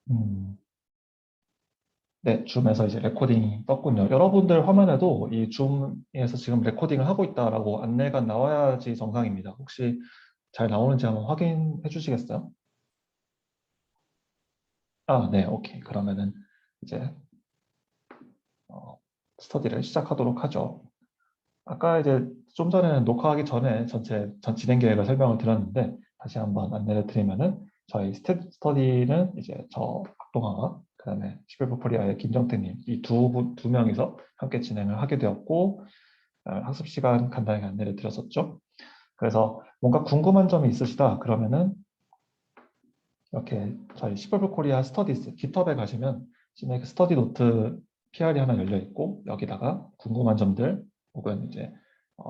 음, 네, 줌에서 이제 레코딩이 떴군요. 여러분들 화면에도 이 줌에서 지금 레코딩을 하고 있다라고 안내가 나와야지 정상입니다. 혹시 잘 나오는지 한번 확인해 주시겠어요? 아, 네, 오케이. 그러면은 이제 어, 스터디를 시작하도록 하죠. 아까 이제 좀 전에 녹화하기 전에 전 진행 계획을 설명을 드렸는데 다시 한번 안내를 드리면은 저희 스터디는 이제 저 박동아와 그다음에 시베버퍼리아의 김정태님 이 두 명이서 함께 진행을 하게 되었고 학습 시간 간단하게 안내를 드렸었죠. 그래서 뭔가 궁금한 점이 있으시다 그러면은 이렇게 저희 시베버 코리아 스터디스 깃허브에 가시면 지금 스터디 노트 PR이 하나 열려 있고 여기다가 궁금한 점들 혹은 이제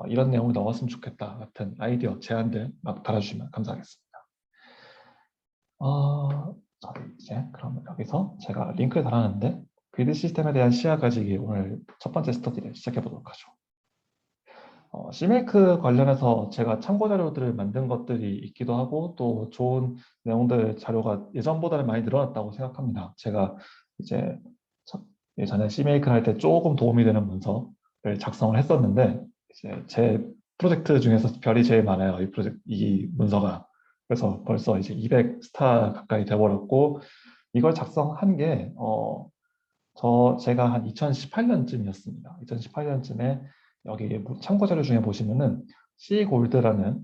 이런 내용을 넣었으면 좋겠다 같은 아이디어, 제안들 막 달아주시면 감사하겠습니다. 저희 이제 그러면 여기서 제가 링크를 달았는데 빌드 시스템에 대한 시야 가지기 오늘 첫 번째 스터디를 시작해 보도록 하죠. CMake 관련해서 제가 참고 자료들을 만든 것들이 있기도 하고 또 좋은 내용들 자료가 예전보다는 많이 늘어났다고 생각합니다. 제가 이제 예전에 CMake 할 때 조금 도움이 되는 문서를 작성을 했었는데 이제 제 프로젝트 중에서 별이 제일 많아요. 이 문서가. 그래서 벌써 이제 200 스타 가까이 돼버렸고 이걸 작성한 게 제가 한 2018년쯤이었습니다. 2018년쯤에 여기 참고 자료 중에 보시면은 C 골드라는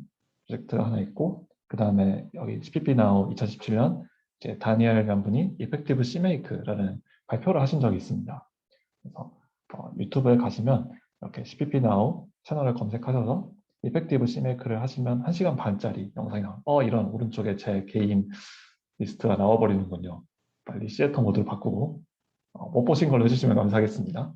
프로젝트가 하나 있고 그 다음에 여기 CPP Now 2017년 이제 다니엘 분이 Effective CMake라는 발표를 하신 적이 있습니다. 그래서 유튜브에 가시면 이렇게 CPP Now 채널을 검색하셔서 Effective CMake를 하시면 1시간 반짜리 영상이 나와요. 이런 오른쪽에 제 개인 리스트가 나와버리는군요. 빨리 시애터 모드를 바꾸고 못 보신 걸로 해주시면 감사하겠습니다.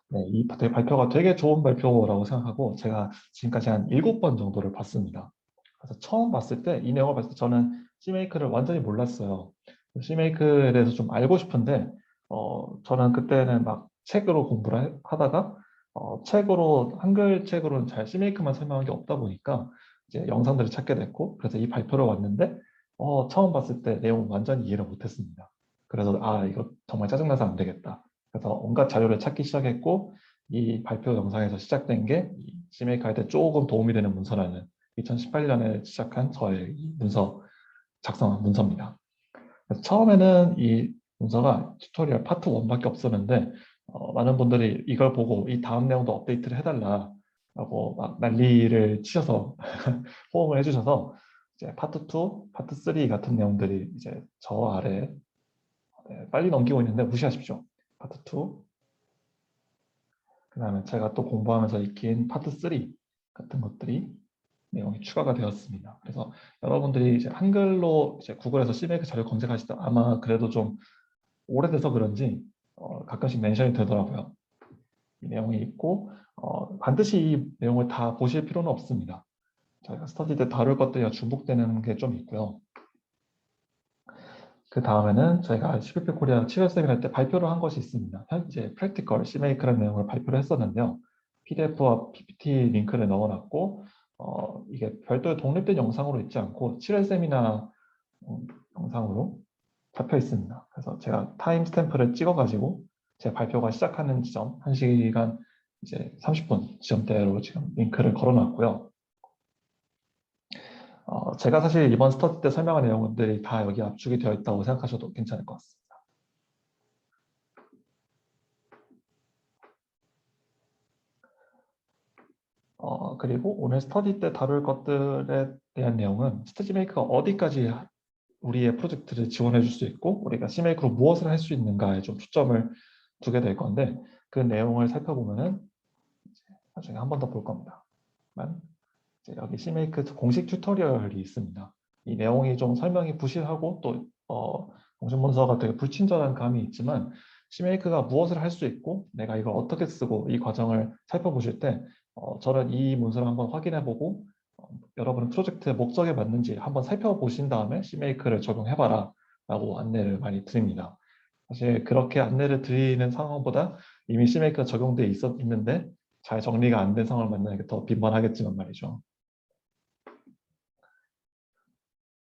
네, 이 발표가 되게 좋은 발표라고 생각하고 제가 지금까지 한 7번 정도를 봤습니다. 그래서 처음 봤을 때 이 내용을 봤을 때 저는 Cmake를 완전히 몰랐어요. Cmake에 대해서 좀 알고 싶은데 저는 그때는 막 책으로 공부를 하다가 책으로 한글 책으로는 잘 Cmake만 설명한 게 없다 보니까 이제 영상들을 찾게 됐고 그래서 이 발표를 왔는데 처음 봤을 때 내용 완전히 이해를 못했습니다. 그래서 이거 정말 짜증나서 안 되겠다. 그래서 온갖 자료를 찾기 시작했고 이 발표 영상에서 시작된 게 CMake 할 때 조금 도움이 되는 문서라는 2018년에 시작한 저의 이 문서 작성한 문서입니다. 그래서 처음에는 이 문서가 튜토리얼 파트 1밖에 없었는데 많은 분들이 이걸 보고 이 다음 내용도 업데이트를 해달라고 막 난리를 치셔서 호응을 해주셔서 이제 파트 2, 파트 3 같은 내용들이 이제 저 아래 빨리 넘기고 있는데 무시하십시오. 파트 2, 그 다음에 제가 또 공부하면서 익힌 파트 3 같은 것들이 내용이 추가가 되었습니다. 그래서 여러분들이 이제 한글로 이제 구글에서 CMake 자료 검색하실 때 아마 그래도 좀 오래돼서 그런지 가끔씩 멘션이 되더라고요. 이 내용이 있고 반드시 이 내용을 다 보실 필요는 없습니다. 저희가 스터디 때 다룰 것들이 중복되는 게 좀 있고요. 그 다음에는 저희가 CPP 코리아 7월 세미나 때 발표를 한 것이 있습니다. 현재 프랙티컬 CMake라는 내용을 발표를 했었는데요. PDF와 PPT 링크를 넣어놨고 이게 별도의 독립된 영상으로 있지 않고 7월 세미나 영상으로 잡혀 있습니다. 그래서 제가 타임 스탬프를 찍어가지고 제 발표가 시작하는 지점 1시간 이제 30분 지점대로 지금 링크를 걸어놨고요. 제가 사실 이번 스터디 때 설명한 내용들이 다 여기 압축이 되어 있다고 생각하셔도 괜찮을 것 같습니다. 그리고 오늘 스터디 때 다룰 것들에 대한 내용은 스테지메이크가 어디까지 우리의 프로젝트를 지원해 줄 수 있고 우리가 CMake로 무엇을 할 수 있는가에 좀 초점을 두게 될 건데 그 내용을 살펴보면은 나중에 한 번 더 볼 겁니다. 여기 CMake 공식 튜토리얼이 있습니다. 이 내용이 좀 설명이 부실하고 또 공식 문서가 되게 불친절한 감이 있지만 CMake가 무엇을 할 수 있고 내가 이걸 어떻게 쓰고 이 과정을 살펴보실 때 저는 이 문서를 한번 확인해보고 여러분 프로젝트의 목적에 맞는지 한번 살펴보신 다음에 CMake를 적용해봐라 라고 안내를 많이 드립니다. 사실 그렇게 안내를 드리는 상황보다 이미 CMake가 적용돼 있는데 잘 정리가 안 된 상황을 만나는 게 더 빈번하겠지만 말이죠.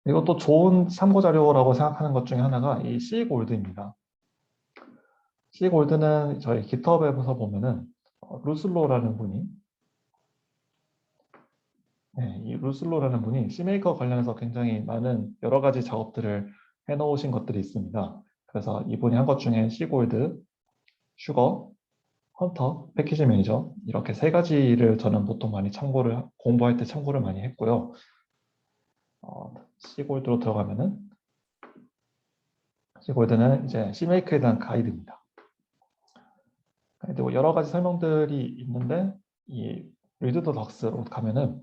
그리고 또 좋은 참고 자료라고 생각하는 것 중에 하나가 이 C골드입니다. C골드는 저희 GitHub에서 보면은 루슬로라는 분이 이 루슬로라는 분이 C메이커 관련해서 굉장히 많은 여러 가지 작업들을 해놓으신 것들이 있습니다. 그래서 이분이 한 것 중에 C골드, 슈거, 헌터, 패키지 매니저 이렇게 세 가지를 저는 보통 많이 공부할 때 참고를 많이 했고요. C골드로 들어가면은 C골드는 이제 C메이크에 대한 가이드입니다. 가이드고 여러 가지 설명들이 있는데 이 리드 더 덕스로 가면은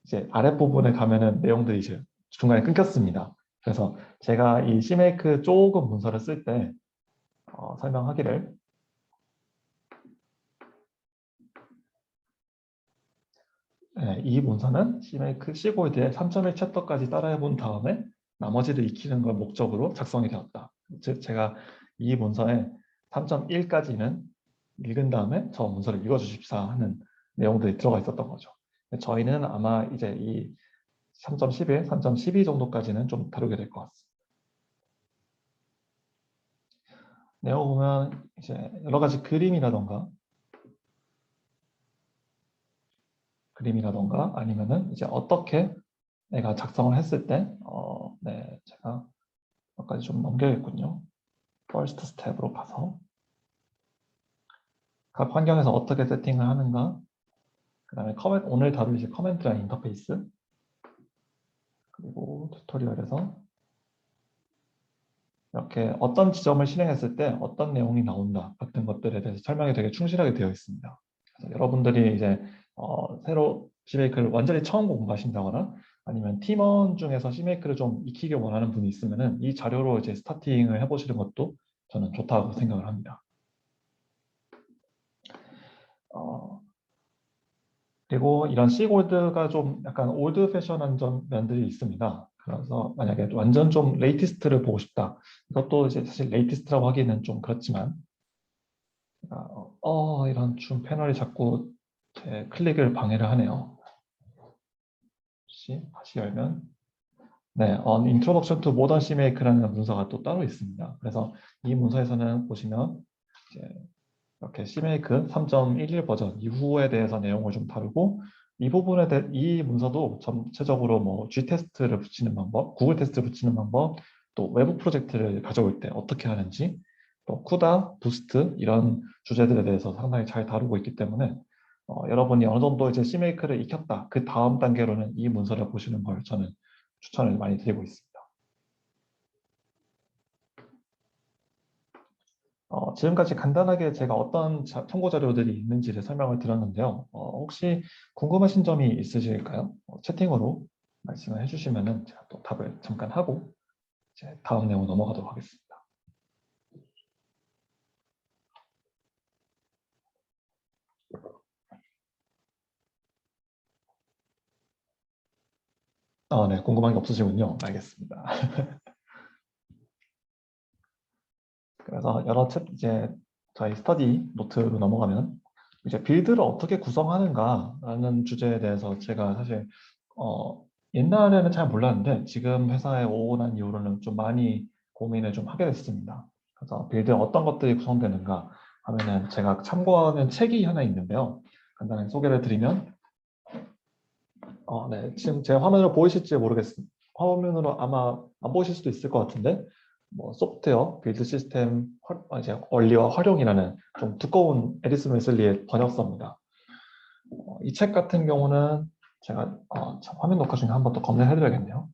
이제 아랫부분에 가면은 내용들이 이제 중간에 끊겼습니다. 그래서 제가 이 C메이크 조금 문서를 쓸 때 설명하기를 이 문서는 C메이크 C골드의 3.1 챕터까지 따라해 본 다음에 나머지를 익히는 걸 목적으로 작성이 되었다. 즉 제가 이 문서의 3.1까지는 읽은 다음에 저 문서를 읽어주십사 하는 내용들이 들어가 있었던 거죠. 저희는 아마 이제 이 3.11, 3.12 정도까지는 좀 다루게 될 것 같습니다. 내용 보면 이제 여러 가지 그림이라던가 아니면은 이제 어떻게 내가 작성을 했을 때 네, 제가 몇 가지 좀 넘겨야겠군요. First 스텝으로 가서 각 환경에서 어떻게 세팅을 하는가, 그 다음에 오늘 다룰 이제 커맨드랑 인터페이스, 그리고 튜토리얼에서 이렇게 어떤 지점을 실행했을 때 어떤 내용이 나온다 같은 것들에 대해서 설명이 되게 충실하게 되어 있습니다. 그래서 여러분들이 이제 새로 C메이크를 완전히 처음 공부하신다거나 아니면 팀원 중에서 C메이크를 좀 익히길 원하는 분이 있으면은 이 자료로 이제 스타팅을 해보시는 것도 저는 좋다고 생각을 합니다. 그리고 이런 C골드가 좀 약간 올드 패션한 면들이 있습니다. 그래서 만약에 완전 좀 레이티스트를 보고 싶다. 이것도 이제 사실 레이티스트라고 하기는 좀 그렇지만 이런 줌 패널이 자꾸 제 클릭을 방해를 하네요. 다시 열면 네, Introduction to Modern CMake라는 문서가 또 따로 있습니다. 그래서 이 문서에서는 보시면 이제 이렇게 CMake 3.11 버전 이후에 대해서 내용을 좀 다루고 이 문서도 전체적으로 뭐 G 테스트를 붙이는 방법, 구글 테스트를 붙이는 방법, 또 외부 프로젝트를 가져올 때 어떻게 하는지, 또 쿠다, 부스트 이런 주제들에 대해서 상당히 잘 다루고 있기 때문에 여러분이 어느 정도 이제 CMake를 익혔다. 그 다음 단계로는 이 문서를 보시는 걸 저는 추천을 많이 드리고 있습니다. 지금까지 간단하게 제가 어떤 참고 자료들이 있는지를 설명을 드렸는데요. 혹시 궁금하신 점이 있으실까요? 채팅으로 말씀을 해주시면 제가 또 답을 잠깐 하고 이제 다음 내용 넘어가도록 하겠습니다. 네, 궁금한 게 없으시군요. 알겠습니다. 그래서 이제 저희 스터디 노트로 넘어가면 이제 빌드를 어떻게 구성하는가라는 주제에 대해서 제가 사실 옛날에는 잘 몰랐는데 지금 회사에 오고 난 이후로는 좀 많이 고민을 좀 하게 됐습니다. 그래서 빌드에 어떤 것들이 구성되는가 하면은 제가 참고하는 책이 하나 있는데요. 간단하게 소개를 드리면 네, 지금 제 화면으로 보이실지 모르겠습니다. 화면으로 아마 안 보이실 수도 있을 것 같은데 뭐 소프트웨어 빌드 시스템 이제 원리와 활용이라는 좀 두꺼운 에디슨 웨슬리의 번역서입니다. 이 책 같은 경우는 제가 화면 녹화 중에 한번 더 검색해 드려야겠네요.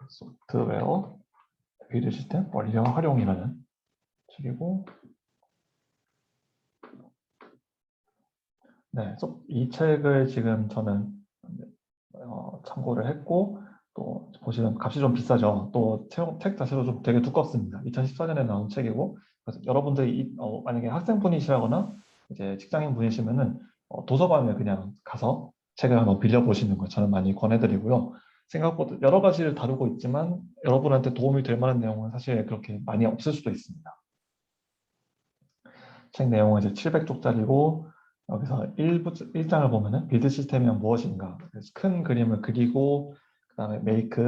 소프트웨어 빌드 시스템 원리와 활용이라는 책이고 네, 이 책을 지금 저는 참고를 했고 또 보시면 값이 좀 비싸죠. 또 책 자체도 좀 되게 두껍습니다. 2014년에 나온 책이고 그래서 여러분들이 만약에 학생분이시라거나 이제 직장인 분이시면은 도서관에 그냥 가서 책을 한번 빌려보시는 걸 저는 많이 권해드리고요. 생각보다 여러 가지를 다루고 있지만 여러분한테 도움이 될 만한 내용은 사실 그렇게 많이 없을 수도 있습니다. 책 내용은 이제 700쪽짜리고 여기서 1장을 보면은 빌드 시스템이란 무엇인가. 그래서 큰 그림을 그리고 그다음에 make,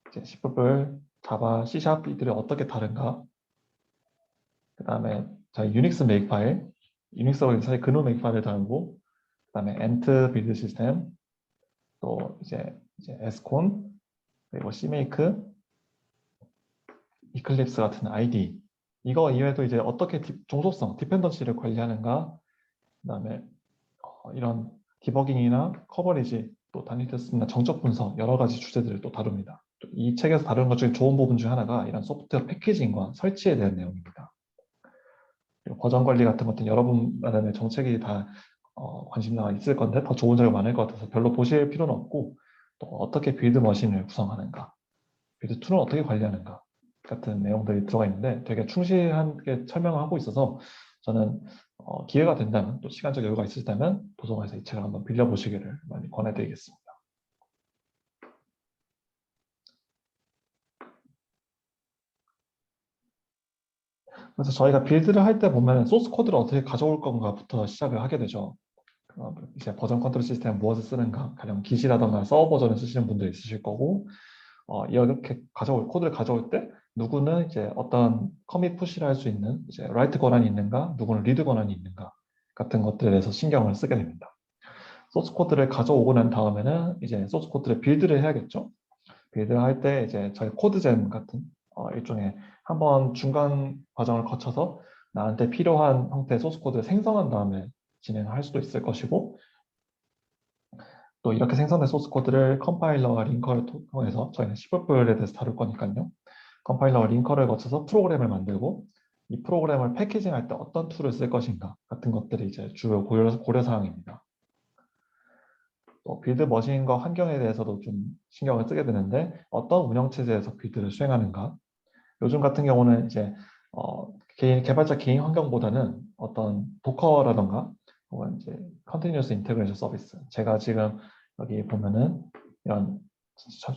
이제 C++, 자바, C# 이들이 어떻게 다른가. 그다음에 저희 유닉스 메이크 파일, 유닉스가 사실 근호 메이크 파일을 다루고, 그다음에 ant 빌드 시스템, 또 이제 s콘, 그리고 cmake, 이클립스 같은 IDE. 이거 이외에도 이제 어떻게 종속성, 디펜던시를 관리하는가, 그다음에 이런 디버깅이나 커버리지, 또 단위 테스트나 정적 분석 여러 가지 주제들을 또 다룹니다. 이 책에서 다루는 것 중에 좋은 부분 중 하나가 이런 소프트웨어 패키징과 설치에 대한 내용입니다. 그리고 버전 관리 같은 것들은 여러분만의 정책이 다 관심사가 있을 건데 더 좋은 자료가 많을 것 같아서 별로 보실 필요는 없고, 또 어떻게 빌드 머신을 구성하는가, 빌드 툴은 어떻게 관리하는가 같은 내용들이 들어가 있는데 되게 충실하게 설명을 하고 있어서 저는 기회가 된다면, 또 시간적 여유가 있으시다면 도서관에서 이 책을 한번 빌려보시기를 많이 권해드리겠습니다. 그래서 저희가 빌드를 할 때 보면 소스 코드를 어떻게 가져올 건가부터 시작을 하게 되죠. 이제 버전 컨트롤 시스템 무엇을 쓰는가, 가령 기시라던가 서버 버전을 쓰시는 분도 있으실 거고, 이렇게 코드를 가져올 때 누구는 이제 어떤 커밋 푸시를 할 수 있는 이제 라이트 권한이 있는가, 누구는 리드 권한이 있는가 같은 것들에 대해서 신경을 쓰게 됩니다. 소스 코드를 가져오고 난 다음에는 이제 소스 코드를 빌드를 해야겠죠. 빌드를 할 때 이제 저희 코드젠 같은 일종의 한번 중간 과정을 거쳐서 나한테 필요한 형태의 소스 코드를 생성한 다음에 진행할 수도 있을 것이고, 또 이렇게 생성된 소스 코드를 컴파일러와 링커를 통해서, 저희는 C++에 대해서 다룰 거니까요. 컴파일러와 링커를 거쳐서 프로그램을 만들고, 이 프로그램을 패키징할 때 어떤 툴을 쓸 것인가 같은 것들이 이제 주요 고려 사항입니다. 또 빌드 머신과 환경에 대해서도 좀 신경을 쓰게 되는데, 어떤 운영체제에서 빌드를 수행하는가. 요즘 같은 경우는 이제 개발자 개인 환경보다는 어떤 도커라던가 혹은 이제 컨티뉴어스 인테그레이션 서비스, 제가 지금 여기 보면은 이런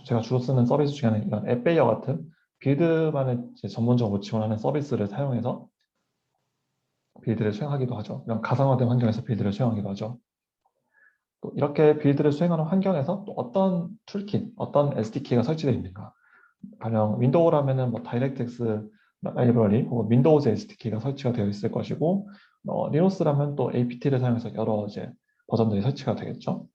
제가 주로 쓰는 서비스 중에 하나는 이런 앱베이어 같은 빌드만을 이제 전문적으로 지원하는 서비스를 사용해서 빌드를 수행하기도 하죠. 이런 가상화된 환경에서 빌드를 수행하기도 하죠. 또 이렇게 빌드를 수행하는 환경에서 또 어떤 툴킷, 어떤 SDK가 설치되어 있는가. 가령 윈도우라면은 뭐 다이렉트X 라이브러리 혹은 윈도우즈 SDK가 설치가 되어 있을 것이고, 리눅스라면 또 APT를 사용해서 여러 이제 버전들이 설치가 되겠죠.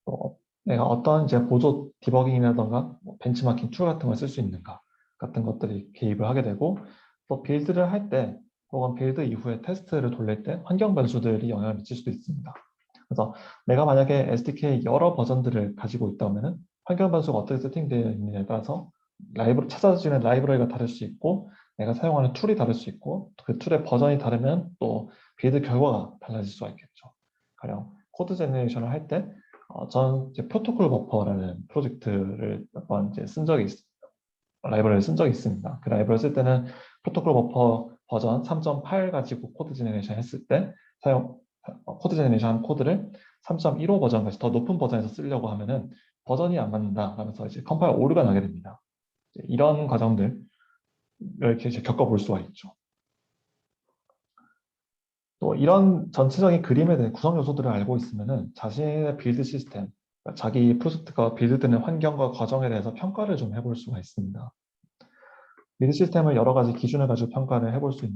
또 내가 어떤 이제 보조 디버깅이라던가 벤치마킹 툴 같은 걸 쓸 수 있는가 같은 것들이 개입을 하게 되고, 또 빌드를 할 때 혹은 빌드 이후에 테스트를 돌릴 때 환경 변수들이 영향을 미칠 수도 있습니다. 그래서 내가 만약에 SDK 여러 버전들을 가지고 있다면 환경 변수가 어떻게 세팅되어 있느냐에 따라서 찾아지는 라이브러리가 다를 수 있고, 내가 사용하는 툴이 다를 수 있고, 그 툴의 버전이 다르면 또 빌드 결과가 달라질 수가 있겠죠. 가령 코드 제너레이션을 할 때 저는 이제 프로토콜 버퍼라는 프로젝트를 몇 번 이제 라이브러리를 쓴 적이 있습니다. 그 라이브러리 쓸 때는 프로토콜 버퍼 버전 3.8 가지고 코드 제너레이션 했을 때 코드 제너레이션 코드를 3.15 버전까지 더 높은 버전에서 쓰려고 하면은 버전이 안 맞는다 하면서 이제 컴파일 오류가 나게 됩니다. 이런 과정들 이렇게 이제 겪어볼 수가 있죠. 또 이런 전체적인 그림에 대한 구성 요소들을 알고 있으면은 자신의 빌드 시스템, 그러니까 자기 프로젝트가 빌드되는 환경과 과정에 대해서 평가를 좀 해볼 수가 있습니다. 빌드 시스템을 여러 가지 기준을 가지고 평가를 해볼 수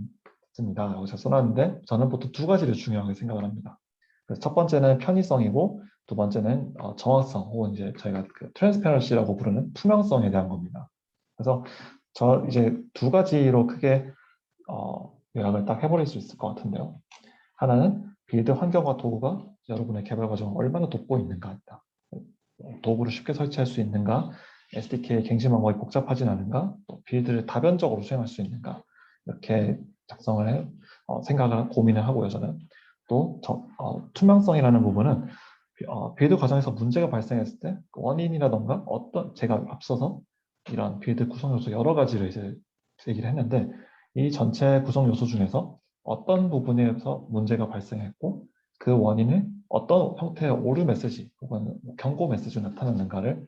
있습니다. 여기서 써놨는데 저는 보통 두 가지를 중요하게 생각을 합니다. 그래서 첫 번째는 편의성이고, 두 번째는 정확성 혹은 이제 저희가 그 트랜스페런시라고 부르는 투명성에 대한 겁니다. 그래서 저 이제 두 가지로 크게 요약을 딱 해버릴 수 있을 것 같은데요. 하나는 빌드 환경과 도구가 여러분의 개발 과정을 얼마나 돕고 있는가입니다. 도구를 쉽게 설치할 수 있는가, SDK의 갱신 방법이 복잡하진 않은가, 또 빌드를 다변적으로 수행할 수 있는가, 이렇게 작성을 생각을 고민을 하고요. 저는 또 투명성이라는 부분은 빌드 과정에서 문제가 발생했을 때그 원인이라던가 제가 앞서서 이런 빌드 구성 요소 여러 가지를 이제 얘기를 했는데, 이 전체 구성 요소 중에서 어떤 부분에서 문제가 발생했고 그 원인을 어떤 형태의 오류 메시지 혹은 경고 메시지로 나타났는가를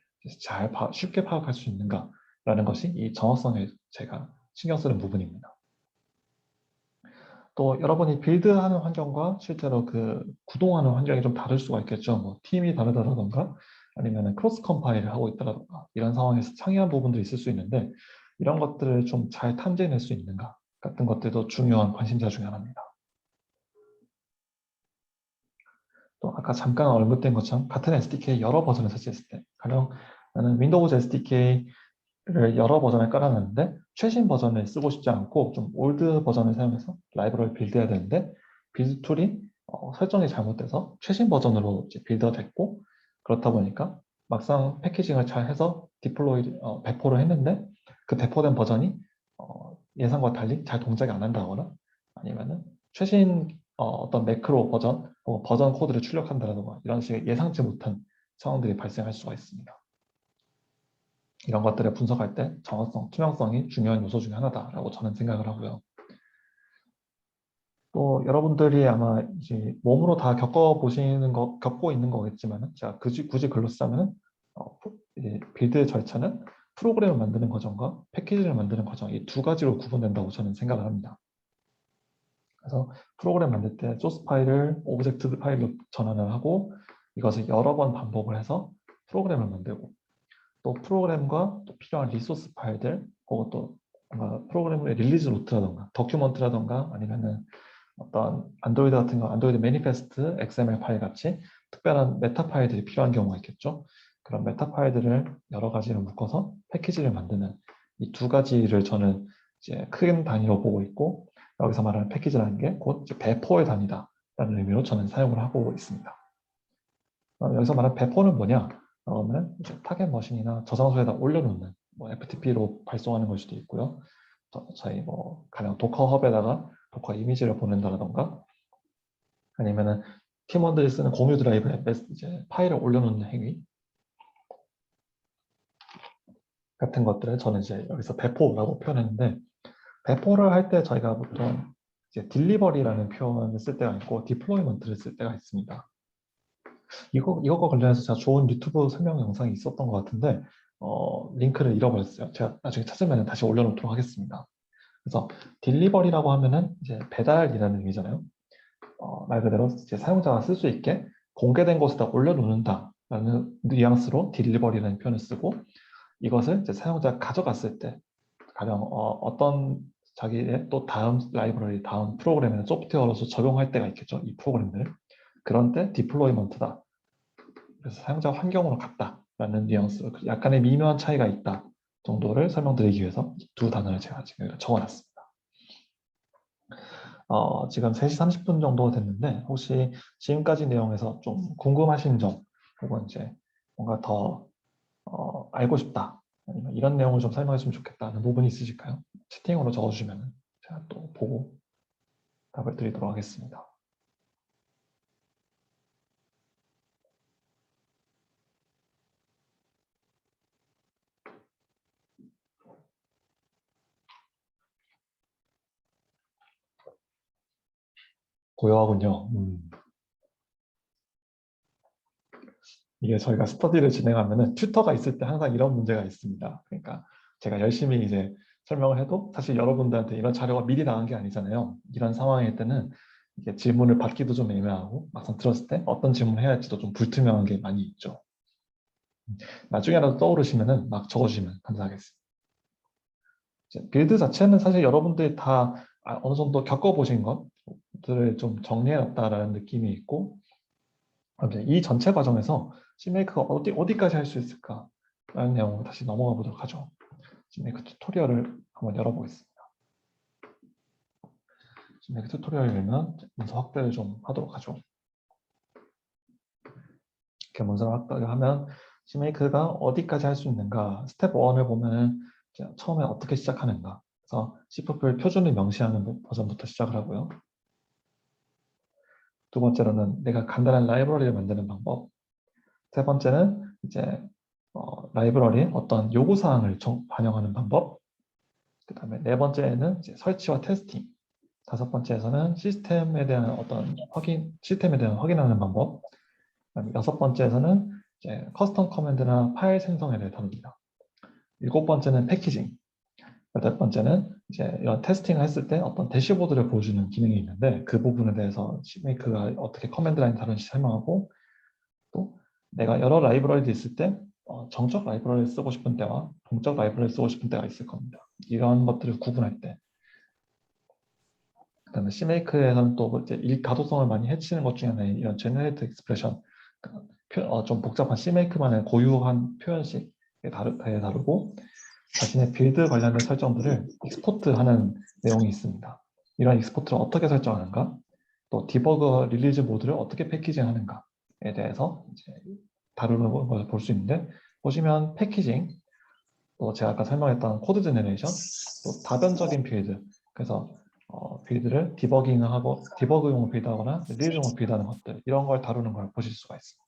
쉽게 파악할 수 있는가라는 것이 이 정확성에 제가 신경 쓰는 부분입니다. 또 여러분이 빌드하는 환경과 실제로 그 구동하는 환경이 좀 다를 수가 있겠죠. 뭐 팀이 다르다던가 아니면 크로스 컴파일을 하고 있다던가 이런 상황에서 창의한 부분도 있을 수 있는데 이런 것들을 좀 잘 탐지해낼 수 있는가 같은 것들도 중요한 관심사 중에 하나입니다. 또 아까 잠깐 언급된 것처럼 같은 SDK 여러 버전을 설치했을 때 가령 나는 윈도우즈 SDK를 여러 버전을 깔아놨는데 최신 버전을 쓰고 싶지 않고 좀 올드 버전을 사용해서 라이브러리를 빌드해야 되는데 빌드 툴이 설정이 잘못돼서 최신 버전으로 이제 빌드가 됐고 그렇다 보니까 막상 패키징을 잘 해서 배포를 했는데 그 배포된 버전이 예상과 달리 잘 동작이 안 한다거나 아니면은 최신 어떤 매크로 버전, 버전 코드를 출력한다든가 이런 식의 예상치 못한 상황들이 발생할 수가 있습니다. 이런 것들을 분석할 때 정확성, 투명성이 중요한 요소 중에 하나다라고 저는 생각을 하고요. 또 여러분들이 아마 이제 몸으로 다 겪고 있는 거겠지만 제가 굳이 글로 쓰자면 빌드 절차는 프로그램을 만드는 과정과 패키지를 만드는 과정 이 두 가지로 구분된다고 저는 생각을 합니다. 그래서 프로그램 만들 때 소스 파일을 오브젝트 파일로 전환을 하고 이것을 여러 번 반복을 해서 프로그램을 만들고 또 프로그램과 또 필요한 리소스 파일들 혹은 또 뭔가 프로그램의 릴리즈 노트라던가 더큐먼트라던가 아니면은 어떤 안드로이드 같은 거 안드로이드 매니페스트 XML 파일 같이 특별한 메타 파일들이 필요한 경우가 있겠죠. 그런 메타 파일들을 여러 가지를 묶어서 패키지를 만드는 이 두 가지를 저는 이제 큰 단위로 보고 있고 여기서 말하는 패키지라는 게 곧 배포의 단위다라는 의미로 저는 사용을 하고 있습니다. 여기서 말하는 배포는 뭐냐? 그러면 이제 타겟 머신이나 저장소에다 올려놓는 뭐 FTP로 발송하는 걸 수도 있고요. 저희 가령 도커 헙에다가 도커 이미지를 보낸다던가 아니면은 팀원들이 쓰는 공유 드라이브에 이제 파일을 올려놓는 행위 같은 것들을 저는 이제 여기서 배포라고 표현했는데 배포를 할 때 저희가 보통 이제 딜리버리라는 표현을 쓸 때가 있고 디플로이먼트를 쓸 때가 있습니다. 이것과 관련해서 제가 좋은 유튜브 설명 영상이 있었던 것 같은데 링크를 잃어버렸어요. 제가 나중에 찾으면 다시 올려놓도록 하겠습니다. 그래서 딜리버리라고 하면은 이제 배달이라는 의미잖아요. 말 그대로 이제 사용자가 쓸 수 있게 공개된 곳에다 올려놓는다라는 뉘앙스로 딜리버리라는 표현을 쓰고 이것을 이제 사용자가 가져갔을 때 가령 어떤 자기의 또 다음 라이브러리, 다음 프로그램이나 소프트웨어로서 적용할 때가 있겠죠. 이 프로그램들을. 그런 때 디플로이먼트다. 그래서 사용자 환경으로 갔다라는 뉘앙스, 약간의 미묘한 차이가 있다 정도를 설명드리기 위해서 두 단어를 제가 지금 적어놨습니다. 지금 3시 30분 정도 됐는데 혹시 지금까지 내용에서 좀 궁금하신 점 혹은 이제 뭔가 더 알고 싶다 아니면 이런 내용을 좀 설명했으면 좋겠다는 부분이 있으실까요? 채팅으로 적어주시면 제가 또 보고 답을 드리도록 하겠습니다. 고요하군요. 이게 저희가 스터디를 진행하면은 튜터가 있을 때 항상 이런 문제가 있습니다. 그러니까 제가 열심히 이제 설명을 해도 사실 여러분들한테 이런 자료가 미리 나간 게 아니잖아요. 이런 상황일 때는 이게 질문을 받기도 좀 애매하고 막상 들었을 때 어떤 질문을 해야 할지도 좀 불투명한 게 많이 있죠. 나중에라도 떠오르시면은 막 적어주시면 감사하겠습니다. 빌드 자체는 사실 여러분들이 다 어느 정도 겪어보신 것들을 좀 정리해놨다라는 느낌이 있고 이 전체 과정에서 CMake가 어디까지 할 수 있을까라는 내용으로 다시 넘어가 보도록 하죠. CMake 튜토리얼을 한번 열어보겠습니다. CMake 튜토리얼을 열면 문서 확대를 좀 하도록 하죠. 이렇게 문서 확대를 하면 CMake가 어디까지 할 수 있는가 스텝 1을 보면 처음에 어떻게 시작하는가 그래서 C++를 표준을 명시하는 버전부터 시작을 하고요. 두 번째로는 내가 간단한 라이브러리를 만드는 방법 세 번째는 이제 라이브러리에 어떤 요구사항을 반영하는 방법 그 다음에 네 번째는 이제 설치와 테스팅 다섯 번째에서는 시스템에 대한 확인하는 방법 그다음에 여섯 번째에서는 이제 커스텀 커맨드나 파일 생성에 대해 다룹니다. 일곱 번째는 패키징 여덟 번째는 이제 이런 테스팅을 했을 때 어떤 대시보드를 보여주는 기능이 있는데 그 부분에 대해서 CMake가 어떻게 커맨드 라인 다른지 설명하고 또 내가 여러 라이브러리도 있을 때 정적 라이브러리를 쓰고 싶은 때와 동적 라이브러리를 쓰고 싶은 때가 있을 겁니다. 이런 것들을 구분할 때 그다음에 CMake에서는 또 이제 가독성을 많이 해치는 것 중에 하나인 이런 제너레이트 익스프레션 좀 복잡한 CMake만의 고유한 표현식에 다루고 자신의 빌드 관련된 설정들을 익스포트하는 내용이 있습니다. 이런 익스포트를 어떻게 설정하는가, 또 디버그 릴리즈 모드를 어떻게 패키징하는가에 대해서 이제 다루는 것을 볼 수 있는데 보시면 패키징, 또 제가 아까 설명했던 코드 제너레이션, 또 다변적인 빌드, 그래서 빌드를 디버그용으로 빌드하거나 릴리즈용으로 빌드하는 것들 이런 걸 다루는 걸 보실 수가 있습니다.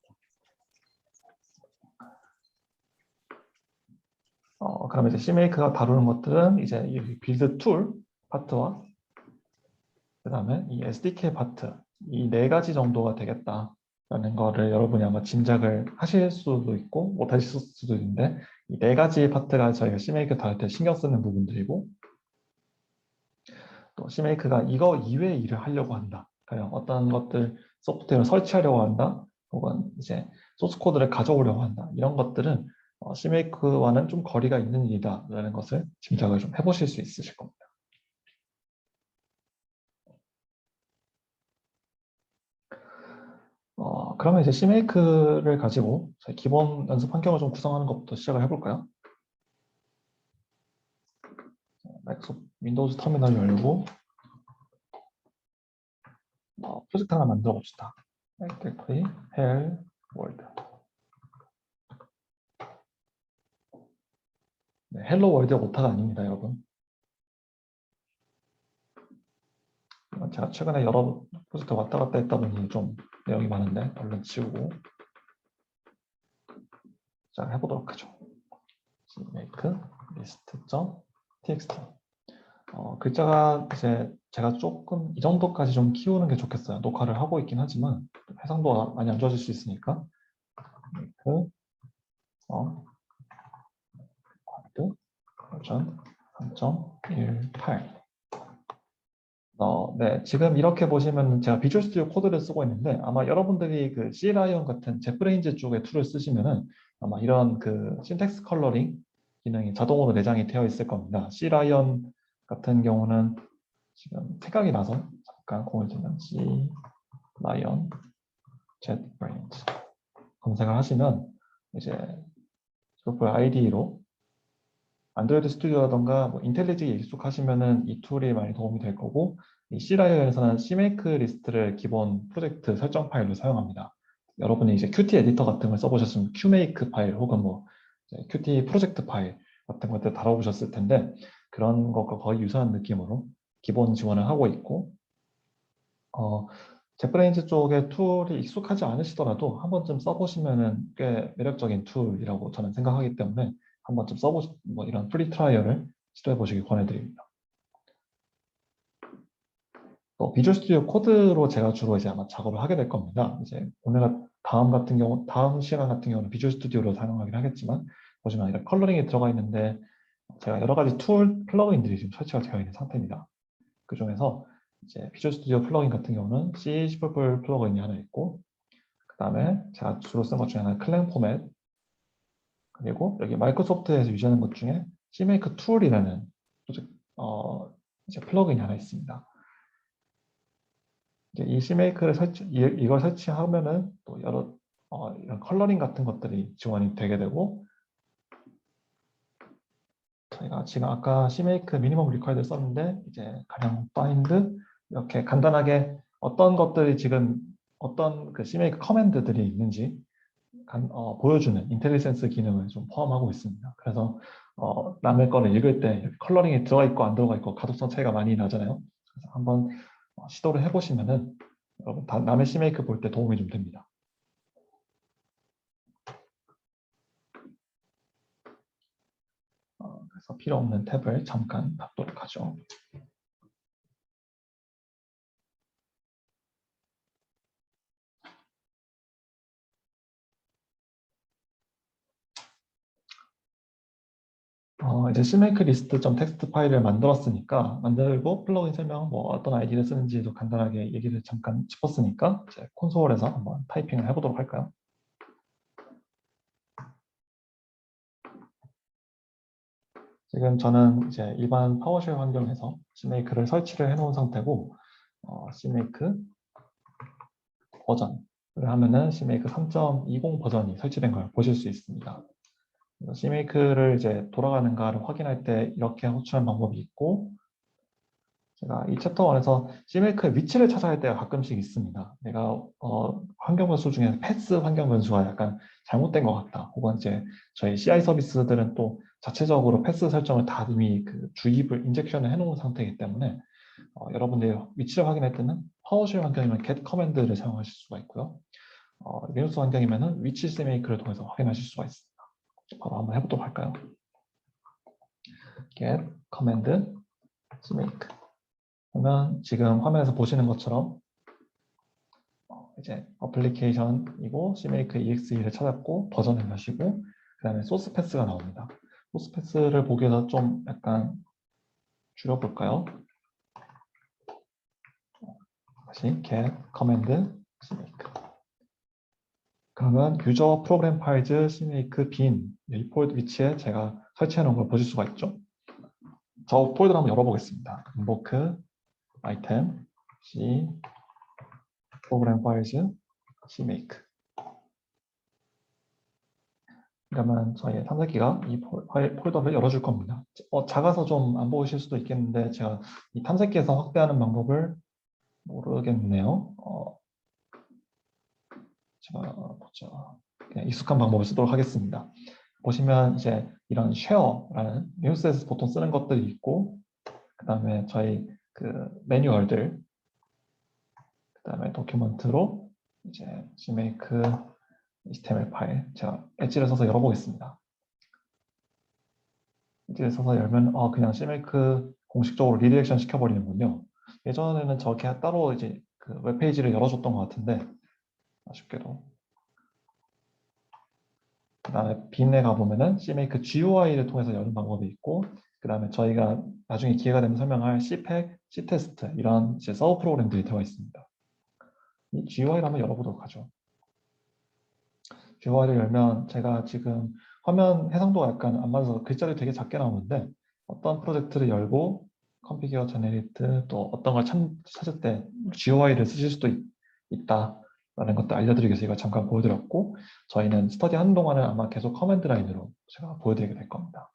그러면 이제 CMake가 다루는 것들은 이제 이 빌드 툴 파트와 그 다음에 이 SDK 파트 이 네 가지 정도가 되겠다라는 거를 여러분이 아마 짐작을 하실 수도 있고 못하실 수도 있는데 이 네 가지 파트가 저희가 CMake 다룰 때 신경 쓰는 부분들이고 또 CMake가 이거 이외의 일을 하려고 한다. 그냥 어떤 것들 소프트웨어를 설치하려고 한다. 혹은 이제 소스 코드를 가져오려고 한다. 이런 것들은 CMake와는 좀 거리가 있는 일이다라는 것을 짐작을 좀 해보실 수 있으실 겁니다. 그러면 이제 CMake를 가지고 저희 기본 연습 환경을 좀 구성하는 것부터 시작을 해볼까요? 마이크로소프트 윈도우즈 터미널 열고 프로젝트 하나 만들어 봅시다. 액티브리 헬 월드. 네, 헬로 월드가 오타가 아닙니다, 여러분. 제가 최근에 여러 프로젝트 왔다 갔다 했다 보니 좀 내용이 많은데 얼른 지우고 시작해보도록 하죠. make list.txt 글자가 이제 제가 조금 이 정도까지 좀 키우는 게 좋겠어요. 녹화를 하고 있긴 하지만 해상도가 많이 안 좋아질 수 있으니까 make 쿼드 버전 3.18 네, 지금 이렇게 보시면 제가 비주얼 스튜디오 코드를 쓰고 있는데 아마 여러분들이 그 C라이언 같은 젯브레인즈 쪽의 툴을 쓰시면은 아마 이런 그 신텍스 컬러링 기능이 자동으로 내장이 되어 있을 겁니다. C라이언 같은 경우는 지금 생각이 나서 잠깐 공을 들면 C라이언 젯브레인즈 검색을 하시면 이제 소프트 IDE로 안드로이드 스튜디오라던가 뭐 인텔리지에 익숙하시면은 이 툴이 많이 도움이 될 거고 이 C라이언에서는 CMake 리스트를 기본 프로젝트 설정 파일로 사용합니다. 여러분이 이제 Qt 에디터 같은 걸 써보셨으면 Qmake 파일 혹은 뭐 Qt 프로젝트 파일 같은 것들 다뤄보셨을 텐데 그런 것과 거의 유사한 느낌으로 기본 지원을 하고 있고 젯브레인즈 쪽의 툴이 익숙하지 않으시더라도 한 번쯤 써보시면은 꽤 매력적인 툴이라고 저는 생각하기 때문에 한 번쯤 뭐 이런 프리 트라이얼을 시도해 보시길 권해드립니다. 또 비주얼 스튜디오 코드로 제가 주로 이제 아마 작업을 하게 될 겁니다. 이제 다음 시간 같은 경우는 비주얼 스튜디오로 사용하긴 하겠지만 보시면 이런 컬러링이 들어가 있는데 제가 여러 가지 툴 플러그인들이 지금 설치가 되어 있는 상태입니다. 그 중에서 이제 비주얼 스튜디오 플러그인 같은 경우는 C C++ 플러그인이 하나 있고 그 다음에 제가 주로 쓴 것 중에 하나는 클랭 포맷 그리고 여기 마이크로소프트에서 유지하는 것 중에 CMake 툴이라는 이제 플러그인이 하나 있습니다. 이제 이 CMake를 이걸 설치하면은 또 이런 컬러링 같은 것들이 지원이 되게 되고 저희가 지금 아까 CMake 미니멈 리퀘어를 썼는데 이제 가령 find 이렇게 간단하게 어떤 것들이 지금 어떤 그 CMake 커맨드들이 있는지 보여주는 인텔리센스 기능을 좀 포함하고 있습니다. 그래서 남의 거를 읽을 때 컬러링이 들어가 있고 안 들어가 있고 가독성 차이가 많이 나잖아요. 그래서 한번 시도를 해보시면은 여러분 남의 CMake 볼 때 도움이 좀 됩니다. 그래서 필요 없는 탭을 잠깐 닫도록 하죠. 이제 CMake 리스트.txt 파일을 만들었으니까 만들고 플러그인 설명, 뭐 어떤 아이디를 쓰는지도 간단하게 얘기를 잠깐 짚었으니까 이제 콘솔에서 한번 타이핑을 해보도록 할까요? 지금 저는 이제 일반 파워쉘 환경에서 CMake를 설치를 해놓은 상태고 CMake 버전을 하면은 CMake 3.20 버전이 설치된 걸 보실 수 있습니다. CMake를 이제 돌아가는가를 확인할 때 이렇게 호출하는 방법이 있고, 제가 이 챕터 1에서 CMake의 위치를 찾아야 할 때가 가끔씩 있습니다. 내가 환경 변수 중에 패스 환경 변수가 약간 잘못된 것 같다. 혹은 이제 저희 CI 서비스들은 또 자체적으로 패스 설정을 다 이미 그 주입을 인젝션을 해놓은 상태이기 때문에 여러분들이 위치를 확인할 때는 파워쉘 환경이면 get 커맨드를 사용하실 수가 있고요. 리눅스 환경이면은 위치 CMake를 통해서 확인하실 수가 있습니다. 바로 한번 해보도록 할까요? get command CMake. 그러면 지금 화면에서 보시는 것처럼 이제 어플리케이션이고 CMake EXE를 찾았고 버전을 하시고 그 다음에 소스 패스가 나옵니다. 소스 패스를 보기 위해서 좀 약간 줄여볼까요? 다시 get command CMake. 그러면 유저 프로그램 파일즈 CMake bin 이 폴더 위치에 제가 설치해 놓은 걸 보실 수가 있죠. 저 폴더를 한번 열어보겠습니다. invoke item c 프로그램 파일즈 CMake. 그러면 저희 탐색기가 이 폴더를 열어줄 겁니다. 작아서 좀 안 보이실 수도 있겠는데 제가 이 탐색기에서 확대하는 방법을 모르겠네요. 제가 보자. 그냥 익숙한 방법을 쓰도록 하겠습니다. 보시면 이제 이런 쉐어라는 리눅스에서 보통 쓰는 것들이 있고, 그 다음에 저희 그 매뉴얼들, 그 다음에 도큐먼트로 이제 CMake HTML 파일 제가 엣지를 써서 열어보겠습니다. 엣지를 써서 열면 그냥 CMake 공식적으로 리디렉션 시켜버리는군요. 예전에는 저렇게 따로 이제 그 웹페이지를 열어줬던 것 같은데 아쉽게도. 그 다음에 빈에 가보면은 CMake GUI를 통해서 여는 방법이 있고, 그 다음에 저희가 나중에 기회가 되면 설명할 CPAC, Ctest 이런 이제 서브 프로그램들이 들어가 있습니다. 이 GUI를 한번 열어보도록 하죠. GUI를 열면 제가 지금 화면 해상도가 약간 안 맞아서 글자들이 되게 작게 나오는데 어떤 프로젝트를 열고 configure generate 또 어떤 걸 찾을 때 GUI를 쓰실 수도 있다라는 것도 알려드리기 위해서 이걸 잠깐 보여드렸고, 저희는 스터디 하는 동안은 아마 계속 커맨드 라인으로 제가 보여드리게 될 겁니다.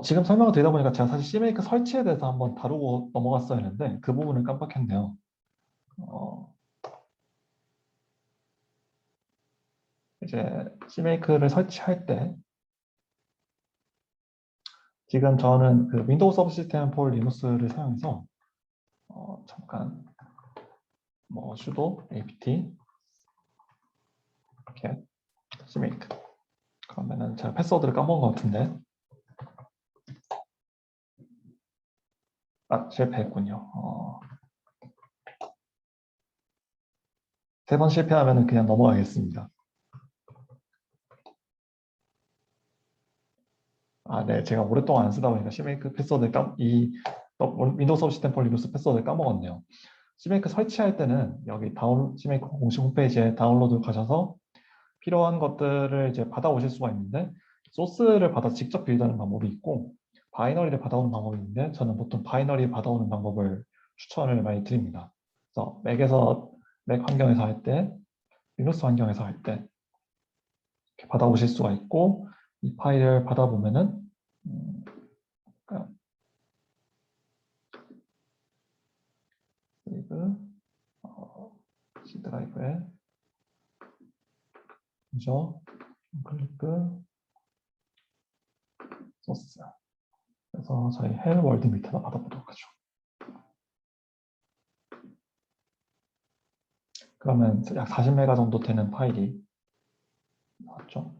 지금 설명을 드리다 보니까 제가 사실 CMake 설치에 대해서 한번 다루고 넘어갔어야 했는데 그 부분을 깜빡했네요. 이제 CMake를 설치할 때 지금 저는 그 윈도우 서브 시스템 폴 리눅스를 사용해서 잠깐 sudo apt get CMake. 그러면은 제가 패스워드를 까먹은 것 같은데 실패했군요. 3번 실패하면 그냥 넘어가겠습니다. 네, 제가 오랫동안 안 쓰다 보니까 CMake 패스워드를 윈도우 서브 시스템 폴 리눅스 패스워드를 까먹었네요. CMake 설치할 때는 여기 CMake 공식 홈페이지에 다운로드 가셔서 필요한 것들을 이제 받아오실 수가 있는데, 소스를 받아 직접 빌드하는 방법이 있고 바이너리를 받아오는 방법이 있는데 저는 보통 바이너리 받아오는 방법을 추천을 많이 드립니다. 그래서 맥 환경에서 할 때, 리눅스 환경에서 할 때 이렇게 받아오실 수가 있고, 이 파일을 받아보면은 세이브 C 드라이브에 먼저 클릭 소스, 그래서 저희 헬 월드 밑에다 받아보도록 하죠. 그러면 약 40메가 정도 되는 파일이 나왔죠.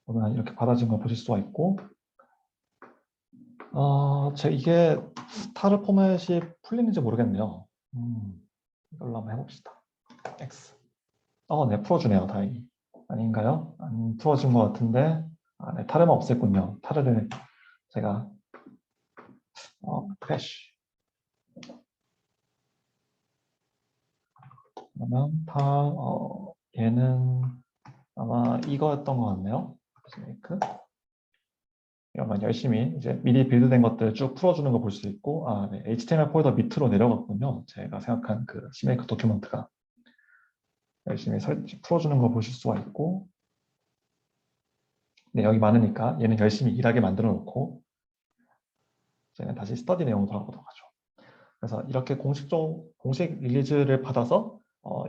그러면 이렇게 받아진 걸 보실 수가 있고, 이게 스타르 포맷이 풀리는지 모르겠네요. 이걸로 한번 해봅시다. X. 네, 풀어주네요, 다행히. 아닌가요? 안 풀어진 것 같은데, 네, 타르만 없앴군요. 타르를 제가, 크래쉬. 그러면 얘는 아마 이거였던 것 같네요. 스네이크. 이러면 열심히 이제 미리 빌드된 것들 쭉 풀어주는 거 볼 수 있고, 네, HTML 폴더 밑으로 내려갔군요. 제가 생각한 그 시메이크 도큐먼트가 열심히 풀어주는 거 보실 수가 있고, 네, 여기 많으니까 얘는 열심히 일하게 만들어 놓고, 저희는 다시 스터디 내용으로 돌아가도록 하죠. 그래서 이렇게 공식 릴리즈를 받아서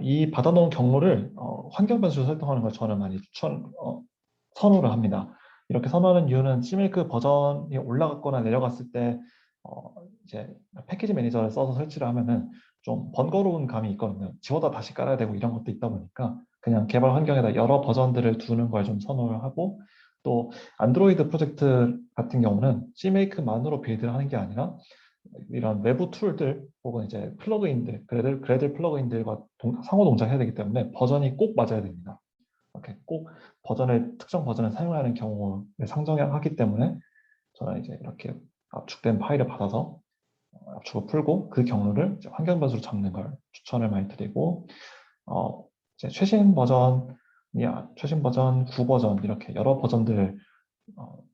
이 받아놓은 경로를 환경 변수로 설정하는 걸 저는 많이 선호를 합니다. 이렇게 선호하는 이유는 CMake 버전이 올라갔거나 내려갔을 때 이제 패키지 매니저를 써서 설치를 하면은 좀 번거로운 감이 있거든요. 지워다 다시 깔아야 되고 이런 것도 있다 보니까 그냥 개발 환경에다 여러 버전들을 두는 걸 좀 선호를 하고, 또 안드로이드 프로젝트 같은 경우는 CMake만으로 빌드를 하는 게 아니라 이런 외부 툴들 혹은 이제 플러그인들, 그래들 플러그인들과 상호 동작해야 되기 때문에 버전이 꼭 맞아야 됩니다. 이렇게 꼭 특정 버전을 사용하는 경우를 상정하기 때문에 저는 이제 이렇게 압축된 파일을 받아서 압축을 풀고 그 경로를 이제 환경 변수로 잡는 걸 추천을 많이 드리고, 이제 최신 버전, 9버전 이렇게 여러 버전들을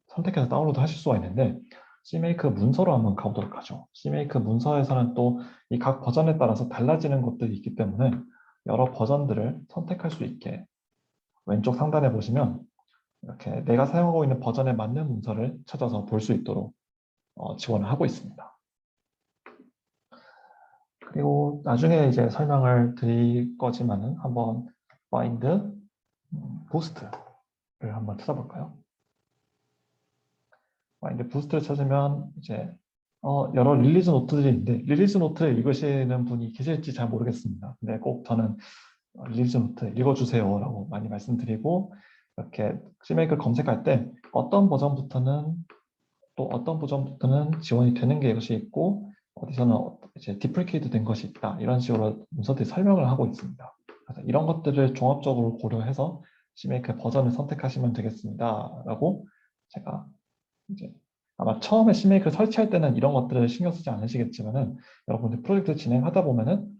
선택해서 다운로드 하실 수가 있는데, CMake 문서로 한번 가보도록 하죠. CMake 문서에서는 또 이 각 버전에 따라서 달라지는 것들이 있기 때문에 여러 버전들을 선택할 수 있게 왼쪽 상단에 보시면 이렇게 내가 사용하고 있는 버전에 맞는 문서를 찾아서 볼 수 있도록 지원을 하고 있습니다. 그리고 나중에 이제 설명을 드릴 거지만은 한번 find boost를 한번 찾아볼까요? find boost를 찾으면 이제 여러 릴리즈 노트들이 있는데 릴리즈 노트를 읽으시는 분이 계실지 잘 모르겠습니다. 근데 꼭 저는 릴리즈 노트 읽어주세요 라고 많이 말씀드리고, 이렇게 CMake를 검색할 때 어떤 버전부터는 지원이 되는 게 것이 있고 어디서는 이제 디프리케이트 된 것이 있다, 이런 식으로 문서들이 설명을 하고 있습니다. 그래서 이런 것들을 종합적으로 고려해서 CMake 버전을 선택하시면 되겠습니다 라고, 제가 이제 아마 처음에 CMake를 설치할 때는 이런 것들을 신경 쓰지 않으시겠지만은 여러분들 프로젝트 진행하다 보면은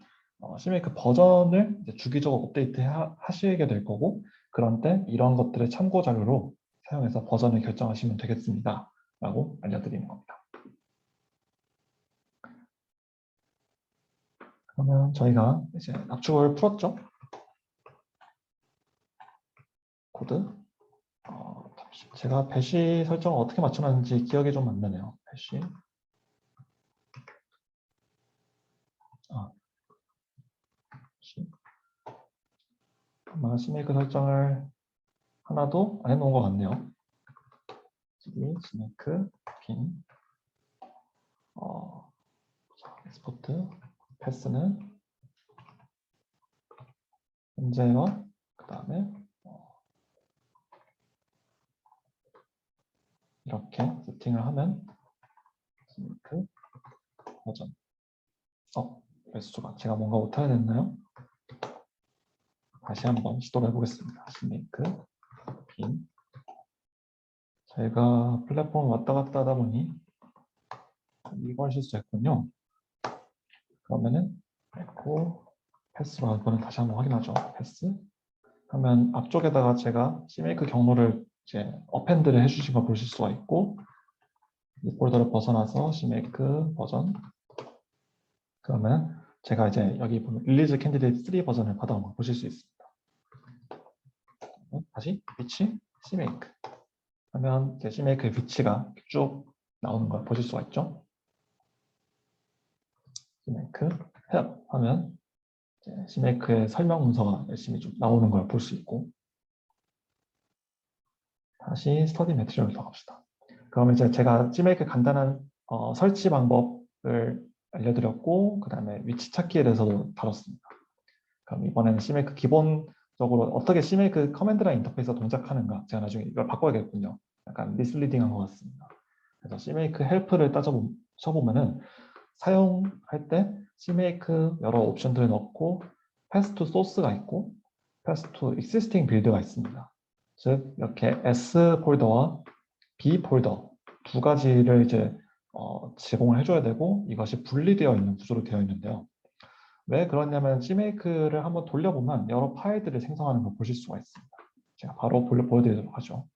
CMake 버전을 이제 주기적으로 업데이트 하시게 될 거고, 그런 때 이런 것들을 참고 자료로 사용해서 버전을 결정하시면 되겠습니다 라고 알려드리는 겁니다. 그러면 저희가 이제 압축을 풀었죠? 코드. 제가 배시 설정을 어떻게 맞춰놨는지 기억이 좀 안 나네요. 배시. 아마 CMake 설정을 하나도 안 해놓은 것 같네요. CMake 빈 엑스포트 패스는 현재와 그 다음에 이렇게 세팅을 하면 CMake 버전. 배수가 제가 뭔가 못하게 됐나요? 다시 한번 시도를 해보겠습니다. CMake 빈. 제가 플랫폼 왔다 갔다 하다 보니 이걸 실수했군요. 그러면은 에코 패스로 이번엔 다시 한번 확인하죠. 패스 하면 앞쪽에다가 제가 CMake 경로를 이제 어펜드를 해주신 걸 보실 수가 있고, 이 폴더를 벗어나서 CMake 버전, 그러면 제가 이제 여기 보면 릴리즈 캔디데이트 3 버전을 받아온 걸 보실 수 있습니다. 다시 위치 CMake 하면 이제 CMake의 위치가 쭉 나오는 걸 보실 수가 있죠. CMake help 하면 CMake의 설명 문서가 열심히 좀 나오는 걸 볼 수 있고, 다시 스터디 매트리얼로 돌아갑시다. 그러면 이제 제가 CMake 간단한 설치 방법을 알려드렸고, 그 다음에 위치 찾기에 대해서도 다뤘습니다. 그럼 이번에는 CMake 기본적으로 어떻게 CMake 커맨드 라인 인터페이스가 동작하는가, 제가 나중에 이걸 바꿔야겠군요. 약간 미슬리딩한 것 같습니다. 그래서 CMake 헬프를 쳐보면은 사용할 때 CMake 여러 옵션들을 넣고 패스 투 소스가 있고, pass to existing 빌드가 있습니다. 즉 이렇게 S 폴더와 B 폴더 두 가지를 이제 제공을 해줘야 되고 이것이 분리되어 있는 구조로 되어 있는데요. 왜 그러냐면 CMake를 한번 돌려보면 여러 파일들을 생성하는 걸 보실 수가 있습니다. 제가 바로 보여드리도록 하죠.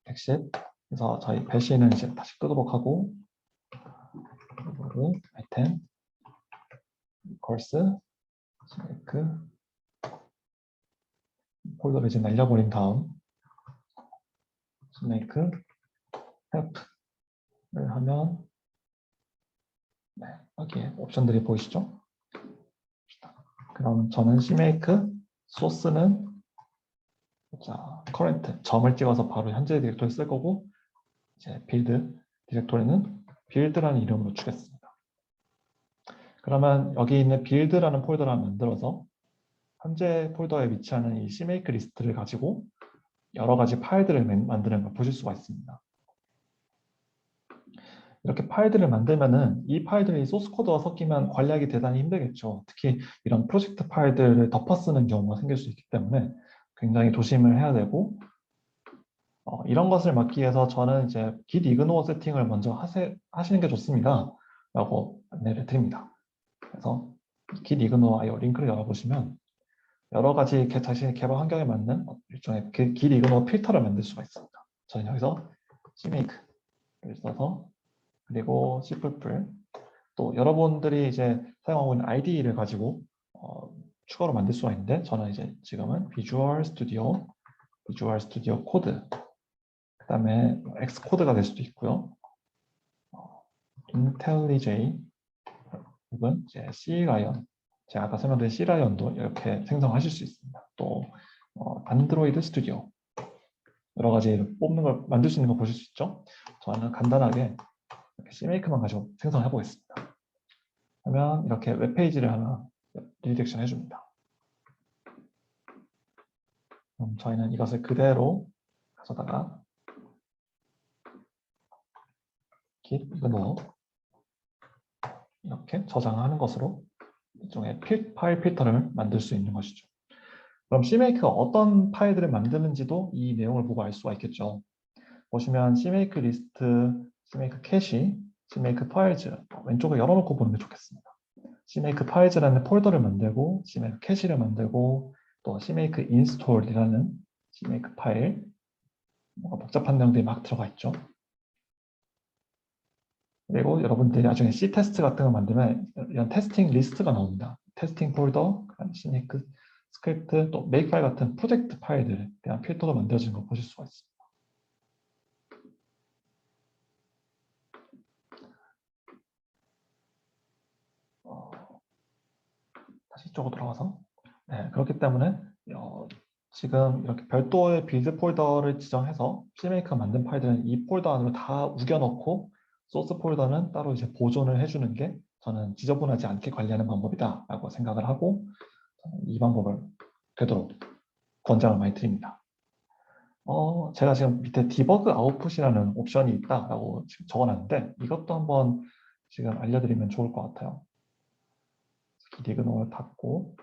엑싯. 그래서 저희 배시는 이제 다시 끄도록 하고 이거를 아이템 콜스 CMake 폴더를 이제 날려버린 다음 CMake help를 하면 네, 여기에 옵션들이 보이시죠? 그럼 저는 CMake 소스는 자, current 점을 찍어서 바로 현재 디렉토리 쓸 거고 이제 빌드 디렉토리는 빌드라는 이름으로 주겠습니다. 그러면 여기 있는 빌드라는 폴더를 만들어서 현재 폴더에 위치하는 이 CMake 리스트를 가지고 여러 가지 파일들을 만드는 걸 보실 수가 있습니다. 이렇게 파일들을 만들면은 이 파일들이 소스 코드와 섞이면 관리하기 대단히 힘들겠죠. 특히 이런 프로젝트 파일들을 덮어 쓰는 경우가 생길 수 있기 때문에 굉장히 조심을 해야 되고 이런 것을 막기 위해서 저는 이제 git ignore 세팅을 먼저 하시는 게 좋습니다. 라고 안내를 드립니다. 그래서 git ignore IO 링크를 열어보시면 여러 가지 자신의 개발 환경에 맞는 일종의 git ignore 필터를 만들 수가 있습니다. 저는 여기서 cmake를 써서 그리고 c풀풀 또 여러분들이 이제 사용하고 있는 IDE를 가지고 추가로 만들 수가 있는데 저는 이제 지금은 비주얼 스튜디오 코드 그 다음에 엑스코드가 될 수도 있고요. IntelliJ 혹은 이제 C라이언 제가 아까 설명드린 C라이언도 이렇게 생성하실 수 있습니다. 또 안드로이드 스튜디오 여러 가지 뽑는 걸 만들 수 있는 거 보실 수 있죠. 저는 간단하게 이렇게 CMake만 가지고 생성해 보겠습니다. 그러면 이렇게 웹페이지를 하나 리렉션 해줍니다. 그럼 저희는 이것을 그대로 가져다가 git ignore 이렇게 저장하는 것으로 일종의 파일 필터를 만들 수 있는 것이죠. 그럼 CMake가 어떤 파일들을 만드는지도 이 내용을 보고 알 수가 있겠죠. 보시면 CMake 리스트, CMake 캐시, CMake 파일즈 왼쪽에 열어놓고 보는 게 좋겠습니다. CMake 파일즈라는 폴더를 만들고 CMake 캐시를 만들고 또 CMake 인스톨이라는 CMake 파일 뭔가 복잡한 내용들이 막 들어가 있죠. 그리고 여러분들이 나중에 C 테스트 같은 걸 만들면 이런 테스팅 리스트가 나옵니다. 테스팅 폴더, CMake 스크립트, 또 메이크 파일 같은 프로젝트 파일들에 대한 필터도 만들어진 거 보실 수가 있습니다. 다시 이쪽으로 돌아와서 네, 그렇기 때문에 지금 이렇게 별도의 빌드 폴더를 지정해서 CMake가 만든 파일들은 이 폴더 안으로 다 우겨넣고 소스 폴더는 따로 이제 보존을 해주는 게 저는 지저분하지 않게 관리하는 방법이다 라고 생각을 하고 이 방법을 되도록 권장을 많이 드립니다. 제가 지금 밑에 디버그 아웃풋이라는 옵션이 있다라고 지금 적어놨는데 이것도 한번 지금 알려드리면 좋을 것 같아요. 디그노를 닫고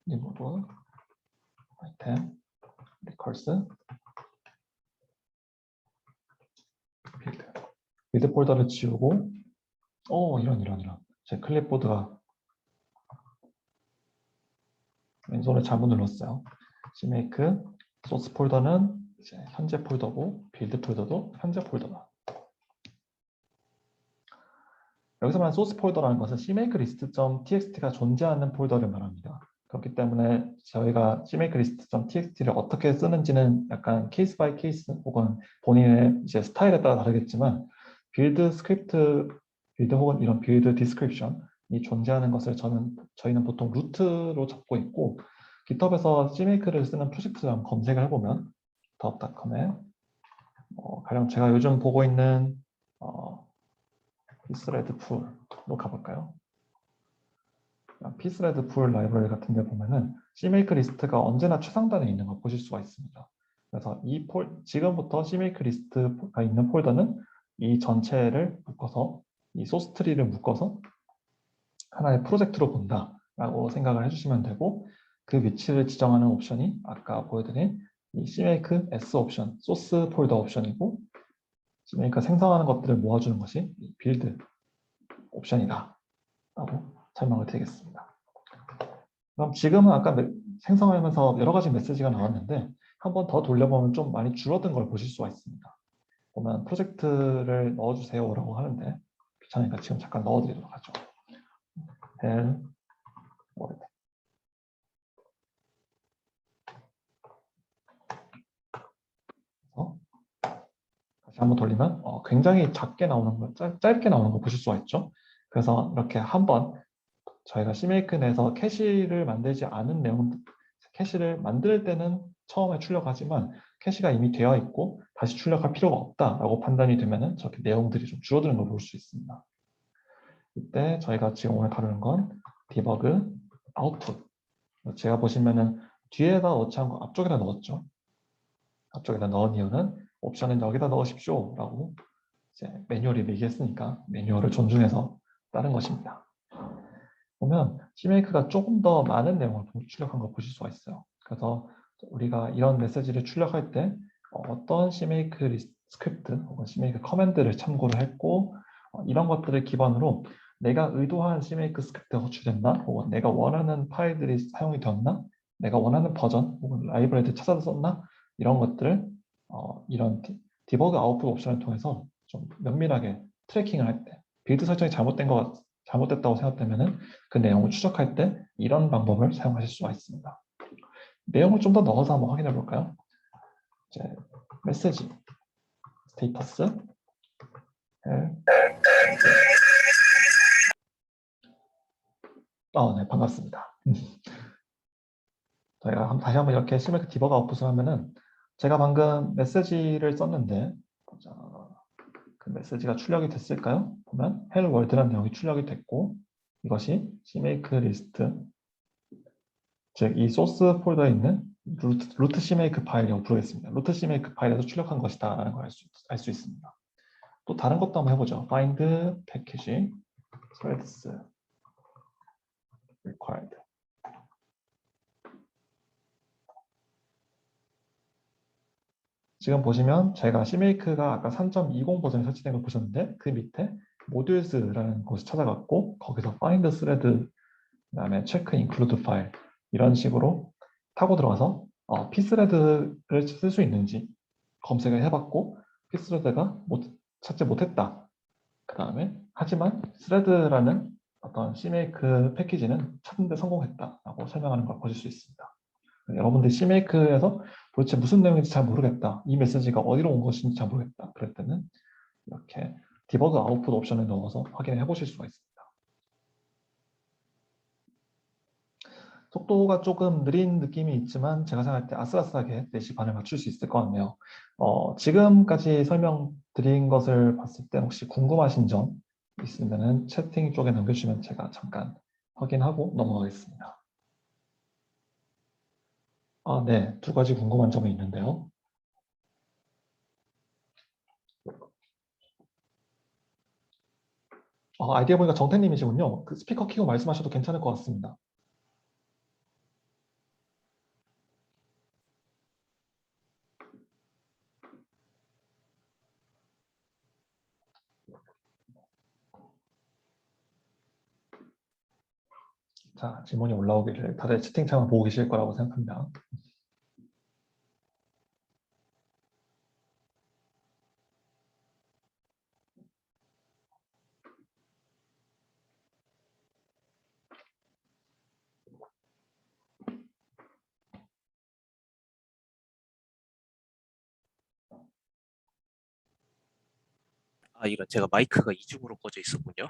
리무브 아이템 리컬스 빌드 폴더를 지우고 이런 제 클립보드가 왼손을 잘못 눌렀어요. CMake 소스 폴더는 이제 현재 폴더고 빌드 폴더도 현재 폴더다. 여기서 말하는 소스 폴더라는 것은 CMake list.txt가 존재하는 폴더를 말합니다. 그렇기 때문에 저희가 CMake list.txt를 어떻게 쓰는지는 약간 케이스 바이 케이스 혹은 본인의 이제 스타일에 따라 다르겠지만 빌드 스크립트, 빌드 혹은 이런 빌드 디스크립션이 존재하는 것을 저희는 보통 루트로 잡고 있고 GitHub에서 CMake를 쓰는 프로젝트를 한번 검색을 해보면 github.com에 가령 제가 요즘 보고 있는 피스레드 풀로 가볼까요? 피스레드 풀 라이브러리 같은 데 보면은 CMake 리스트가 언제나 최상단에 있는 걸 보실 수가 있습니다. 그래서 지금부터 CMake 리스트가 있는 폴더는 이 전체를 묶어서 이 소스 트리를 묶어서 하나의 프로젝트로 본다라고 생각을 해주시면 되고 그 위치를 지정하는 옵션이 아까 보여드린 이 CMake S 옵션, 소스 폴더 옵션이고 CMake가 생성하는 것들을 모아주는 것이 이 빌드 옵션이다 라고 설명을 드리겠습니다. 그럼 지금은 아까 생성하면서 여러 가지 메시지가 나왔는데 한번 더 돌려보면 좀 많이 줄어든 걸 보실 수가 있습니다. 보면 프로젝트를 넣어주세요라고 하는데 귀찮으니까 지금 잠깐 넣어드리도록 하죠. 헬 월드. 다시 한번 돌리면 굉장히 작게 나오는 거, 짧게 나오는 거 보실 수가 있죠. 그래서 이렇게 한번 저희가 CMake 내에서 캐시를 만들지 않은 내용, 캐시를 만들 때는 처음에 출력하지만 캐시가 이미 되어 있고 다시 출력할 필요가 없다라고 판단이 되면은 저렇게 내용들이 좀 줄어드는 걸 볼 수 있습니다. 이때 저희가 지금 오늘 다루는 건 디버그 아웃풋. 제가 보시면은 뒤에다 넣지 않고 앞쪽에다 넣었죠. 앞쪽에다 넣은 이유는 옵션은 여기다 넣으십시오 라고 이제 매뉴얼이 얘기했으니까 매뉴얼을 존중해서 따른 것입니다. 보면 CMake가 조금 더 많은 내용을 출력한 걸 보실 수가 있어요. 그래서 우리가 이런 메시지를 출력할 때 어떤 CMake 스크립트 혹은 CMake 커맨드를 참고를 했고 이런 것들을 기반으로 내가 의도한 CMake 스크립트가 호출됐나 혹은 내가 원하는 파일들이 사용이 되었나 내가 원하는 버전 혹은 라이브러리를 찾아서 썼나 이런 것들을 이런 디버그 아웃풋 옵션을 통해서 좀 면밀하게 트래킹을 할 때 빌드 설정이 잘못됐다고 생각되면은 그 내용을 추적할 때 이런 방법을 사용하실 수가 있습니다. 내용을 좀 더 넣어서 한번 확인해 볼까요? 이제 메시지, 스테이터스, 네, 반갑습니다. 저희가 다시 한번 이렇게 CMake 디버그 아웃풋을 하면은 제가 방금 메시지를 썼는데 그 메시지가 출력이 됐을까요? 보면 hello world라는 내용이 출력이 됐고 이것이 CMake 리스트 즉 이 소스 폴더에 있는 루트 CMake 파일이라고 부르겠습니다. 루트 CMake 파일에서 출력한 것이다 라는 걸 알 수 있습니다. 또 다른 것도 한번 해보죠. find package threads required. 지금 보시면 제가 CMake가 아까 3.20 버전에 설치된 걸 보셨는데 그 밑에 modules라는 곳을 찾아갔고 거기서 find thread 그다음에 check include file 이런 식으로 타고 들어가서 pthread를 쓸 수 있는지 검색을 해봤고 pthread가 찾지 못했다. 그 다음에 하지만 thread라는 어떤 CMake 패키지는 찾는데 성공했다라고 설명하는 걸 보실 수 있습니다. 여러분들 CMake에서 도대체 무슨 내용인지 잘 모르겠다. 이 메시지가 어디로 온 것인지 잘 모르겠다. 그럴 때는 이렇게 디버그 아웃풋 옵션을 넣어서 확인해 보실 수가 있습니다. 속도가 조금 느린 느낌이 있지만 제가 생각할 때 아슬아슬하게 4시 반을 맞출 수 있을 것 같네요. 지금까지 설명드린 것을 봤을 때 혹시 궁금하신 점 있으면 채팅 쪽에 남겨주시면 제가 잠깐 확인하고 넘어가겠습니다. 네, 2가지 궁금한 점이 있는데요. 아이디어 보니까 정태님이시군요. 그 스피커 키고 말씀하셔도 괜찮을 것 같습니다. 자, 질문이 올라오기를 다들 채팅창을 보고 계실 거라고 생각합니다. 이런 제가 마이크가 이중으로 꺼져 있었군요.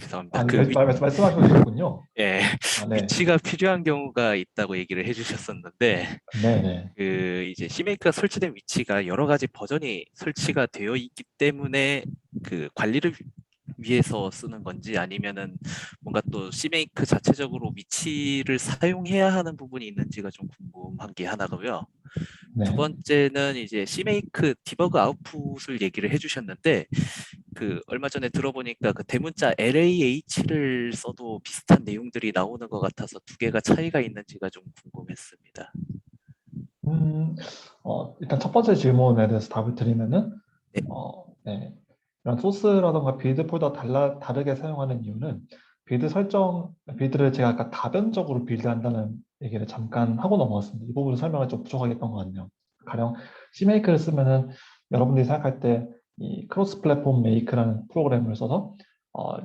죄송합니다. 말씀하시고 계셨군요. 예, 네. 위치가 필요한 경우가 있다고 얘기를 해주셨었는데, 네네. 이제 CMake가 설치된 위치가 여러 가지 버전이 설치가 되어 있기 때문에 그 관리를 위해서 쓰는 건지 아니면은 뭔가 또 CMake 자체적으로 위치를 사용해야 하는 부분이 있는지가 좀 궁금한 게 하나고요. 네. 두 번째는 이제 CMake 디버그 아웃풋을 얘기를 해주셨는데 그 얼마 전에 들어보니까 그 대문자 LAH를 써도 비슷한 내용들이 나오는 것 같아서 두 개가 차이가 있는지가 좀 궁금했습니다. 음, 일단 첫 번째 질문에 대해서 답을 드리면은, 네, 네. 이런 소스라던가 빌드 폴더 다르게 사용하는 이유는 빌드를 제가 아까 다변적으로 빌드한다는 얘기를 잠깐 하고 넘어갔습니다. 이 부분을 설명을 좀 부족하겠던 것 같네요. 가령 CMake를 쓰면은 여러분들이 생각할 때 이 크로스 플랫폼 메이크라는 프로그램을 써서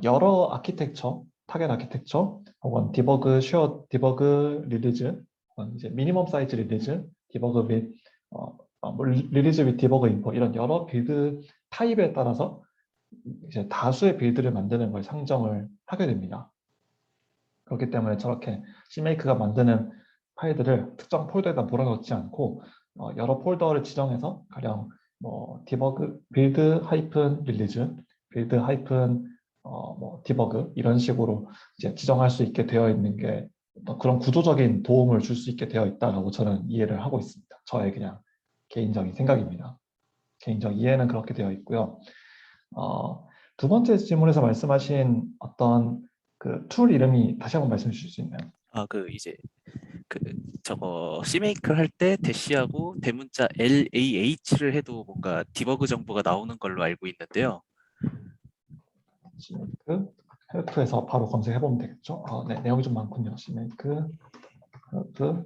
여러 아키텍처, 타겟 아키텍처, 혹은 디버그, 쉐어 디버그 릴리즈, 혹은 이제 미니멈 사이즈 릴리즈, 디버그 및 릴리즈 및 디버그 인포 이런 여러 빌드 타입에 따라서 이제 다수의 빌드를 만드는 걸 상정을 하게 됩니다. 그렇기 때문에 저렇게 CMake가 만드는 파일들을 특정 폴더에다 몰아넣지 않고 여러 폴더를 지정해서 가령 뭐 디버그 빌드 하이픈 릴리즈, 빌드 하이픈 뭐 디버그 이런 식으로 이제 지정할 수 있게 되어 있는 게 그런 구조적인 도움을 줄 수 있게 되어 있다라고 저는 이해를 하고 있습니다. 저의 그냥 개인적인 생각입니다. 개인적 이해는 그렇게 되어 있고요. 두 번째 질문에서 말씀하신 어떤 그 툴 이름이 다시 한번 말씀해 주실 수 있나요? 그 이제 그 저거 CMake 할 때 대시하고 대문자 LAH를 해도 뭔가 디버그 정보가 나오는 걸로 알고 있는데요. CMake 헬프에서 바로 검색해 보면 되겠죠? 네, 내용이 좀 많군요. CMake 헬프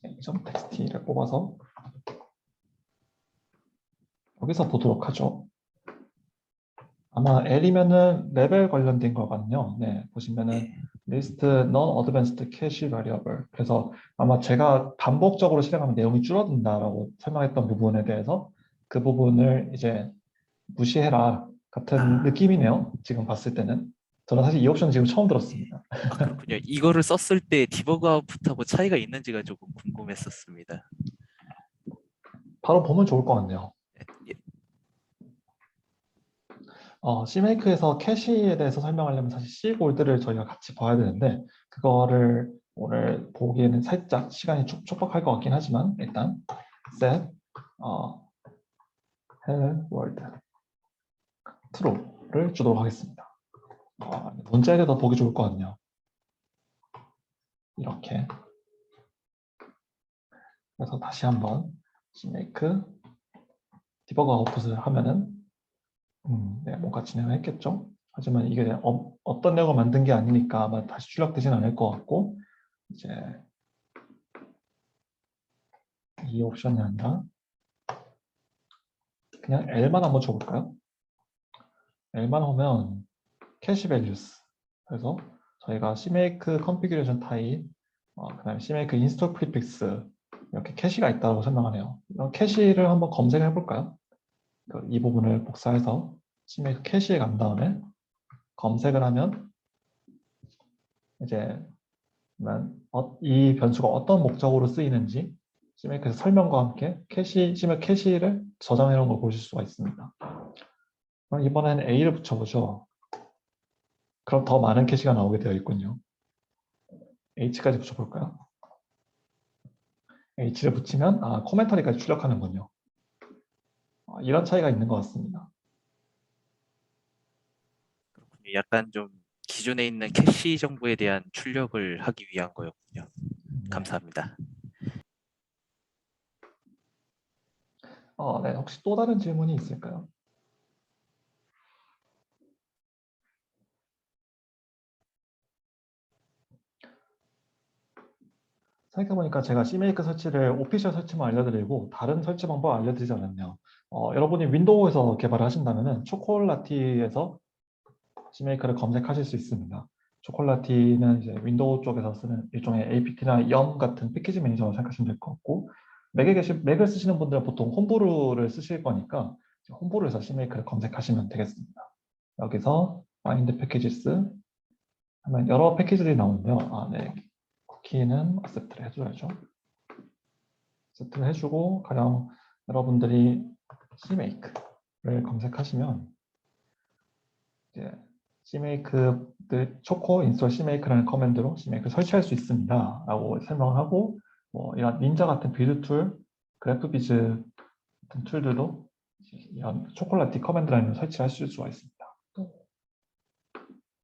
txt를 뽑아서 여기서 보도록 하죠. 아마 L이면은 레벨 관련된 거거든요. 네, 보시면은 예. list non-advanced cache variable. 그래서 아마 제가 반복적으로 실행하면 내용이 줄어든다라고 설명했던 부분에 대해서 그 부분을 이제 무시해라 같은 아, 느낌이네요. 지금 봤을 때는. 저는 사실 이 옵션 지금 처음 들었습니다. 그렇군요. 이거를 썼을 때 디버그 아웃풋하고 차이가 있는지가 조금 궁금했었습니다. 바로 보면 좋을 것 같네요. 예, Cmake에서 캐시에 대해서 설명하려면 사실 C골드를 저희가 같이 봐야 되는데 그거를 오늘 보기에는 살짝 시간이 촉박할 것 같긴 하지만 일단 set hello world true를 주도록 하겠습니다. 문자에 더 보기 좋을 것 같네요. 이렇게 그래서 다시 한번 Cmake 디버그 아웃풋을 하면은 네, 뭔가 진행을 했겠죠. 하지만 이게 어떤 내용을 만든 게 아니니까 아마 다시 출력되진 않을 것 같고 이제 이 옵션이 아니라 그냥 L만 한번 줘볼까요? L만 오면 캐시 밸류스 그래서 저희가 CMake configuration type 그다음에 CMake install prefix 이렇게 캐시가 있다고 설명하네요. 이런 캐시를 한번 검색을 해볼까요? 이 부분을 복사해서 CMake 캐시에 간 다음에 검색을 하면 이제 이 변수가 어떤 목적으로 쓰이는지 CMake에서 설명과 함께 CMake 캐시를 저장해 놓은 걸 보실 수가 있습니다. 그럼 이번에는 A를 붙여보죠. 그럼 더 많은 캐시가 나오게 되어 있군요. H까지 붙여볼까요? H를 붙이면 코멘터리까지 출력하는군요. 이런 차이가 있는 것 같습니다. 그렇군요. 약간 좀 기존에 있는 캐시 정보에 대한 출력을 하기 위한 거였군요. 네. 감사합니다. 네. 혹시 또 다른 질문이 있을까요? 생각해보니까 제가 CMake 설치를 오피셜 설치만 알려드리고 다른 설치 방법 알려드리지 않았네요. 여러분이 윈도우에서 개발을 하신다면 초콜라티에서 CMake를 검색하실 수 있습니다. 초콜라티는 이제 윈도우 쪽에서 쓰는 일종의 apt나 yum 같은 패키지 매니저로 생각하시면 될 것 같고 맥을 쓰시는 분들은 보통 홈브루를 쓰실 거니까 홈브루에서 CMake를 검색하시면 되겠습니다. 여기서 find packages 하면 여러 패키지들이 나오는데요. 네. 쿠키는 accept를 해줘야죠. accept를 해주고 가령 여러분들이 CMake를 검색하시면 이제 CMake 초코 인스톨 CMake라는 커맨드로 CMake를 설치할 수 있습니다. 라고 설명을 하고 뭐 이런 닌자 같은 빌드 툴, 그래프비즈 같은 툴들도 이런 초콜라티 커맨드 라인으로 설치하실 수가 있습니다.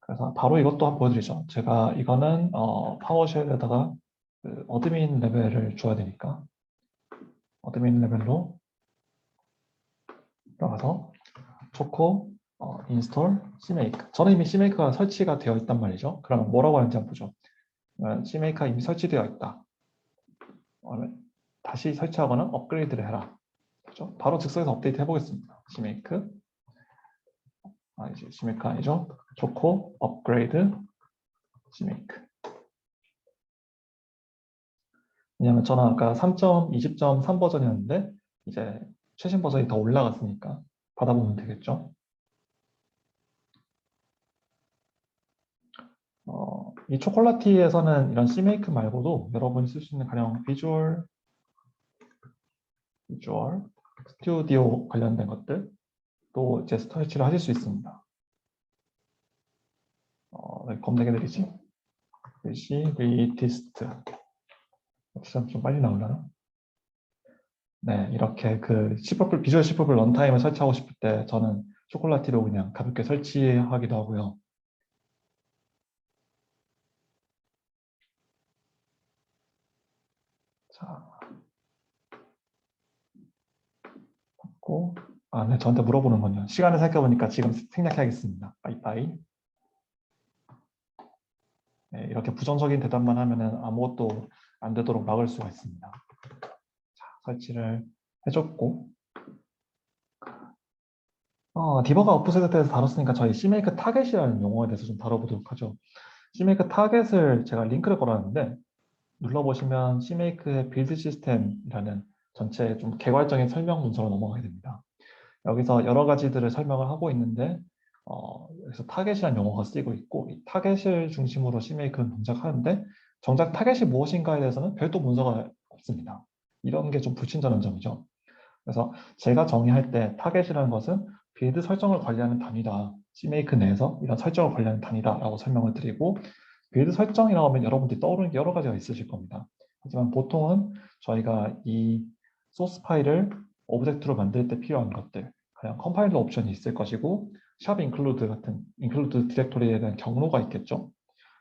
그래서 바로 이것도 한번 보여드리죠. 제가 이거는 파워쉘에다가 그 어드민 레벨을 줘야 되니까 어드민 레벨로 들어가서 초코 인스톨 CMake. 저는 이미 CMake가 설치가 되어 있단 말이죠. 그러면 뭐라고 하는지 한번 보죠. CMake가 이미 설치되어 있다. 다시 설치하거나 업그레이드를 해라. 그렇죠? 바로 즉석에서 업데이트 해보겠습니다. CMake. 이제 CMake 아니죠. 초코 업그레이드 CMake. 왜냐하면 저는 아까 3.20.3 버전이었는데 이제 최신 버전이 더 올라갔으니까 받아보면 되겠죠. 이 초콜라티에서는 이런 CMake 말고도 여러분이 쓸 수 있는 가령 비주얼 스튜디오 관련된 것들 또 이제 설치를 하실 수 있습니다. 검색해드리지. 리티스트 좀 빨리 나오려나? 네, 이렇게 그 비주얼 C++ 런타임을 설치하고 싶을 때 저는 초콜라티로 그냥 가볍게 설치하기도 하고요. 자, 네, 저한테 물어보는군요. 시간을 살펴보니까 지금 생략해야겠습니다. 빠이빠이. 네, 이렇게 부정적인 대답만 하면은 아무것도 안 되도록 막을 수가 있습니다. 자, 설치를 해줬고, 디버가 오프셋에 대해서 다뤘으니까 저희 CMake 타겟이라는 용어에 대해서 좀 다뤄보도록 하죠. CMake 타겟을 제가 링크를 걸어놨는데 눌러보시면 CMake의 빌드 시스템이라는 전체 좀 개괄적인 설명 문서로 넘어가게 됩니다. 여기서 여러 가지들을 설명을 하고 있는데 여기서 타겟이라는 용어가 쓰이고 있고 이 타겟을 중심으로 CMake는 동작하는데 정작 타겟이 무엇인가에 대해서는 별도 문서가 없습니다. 이런 게 좀 불친절한 점이죠. 그래서 제가 정의할 때 타겟이라는 것은 빌드 설정을 관리하는 단위다. CMake 내에서 이런 설정을 관리하는 단위다라고 설명을 드리고 빌드 설정이라고 하면 여러분들이 떠오르는 게 여러 가지가 있으실 겁니다. 하지만 보통은 저희가 이 소스 파일을 오브젝트로 만들 때 필요한 것들 그냥 컴파일러 옵션이 있을 것이고 샵 인클루드 같은 인클루드 디렉토리에 대한 경로가 있겠죠.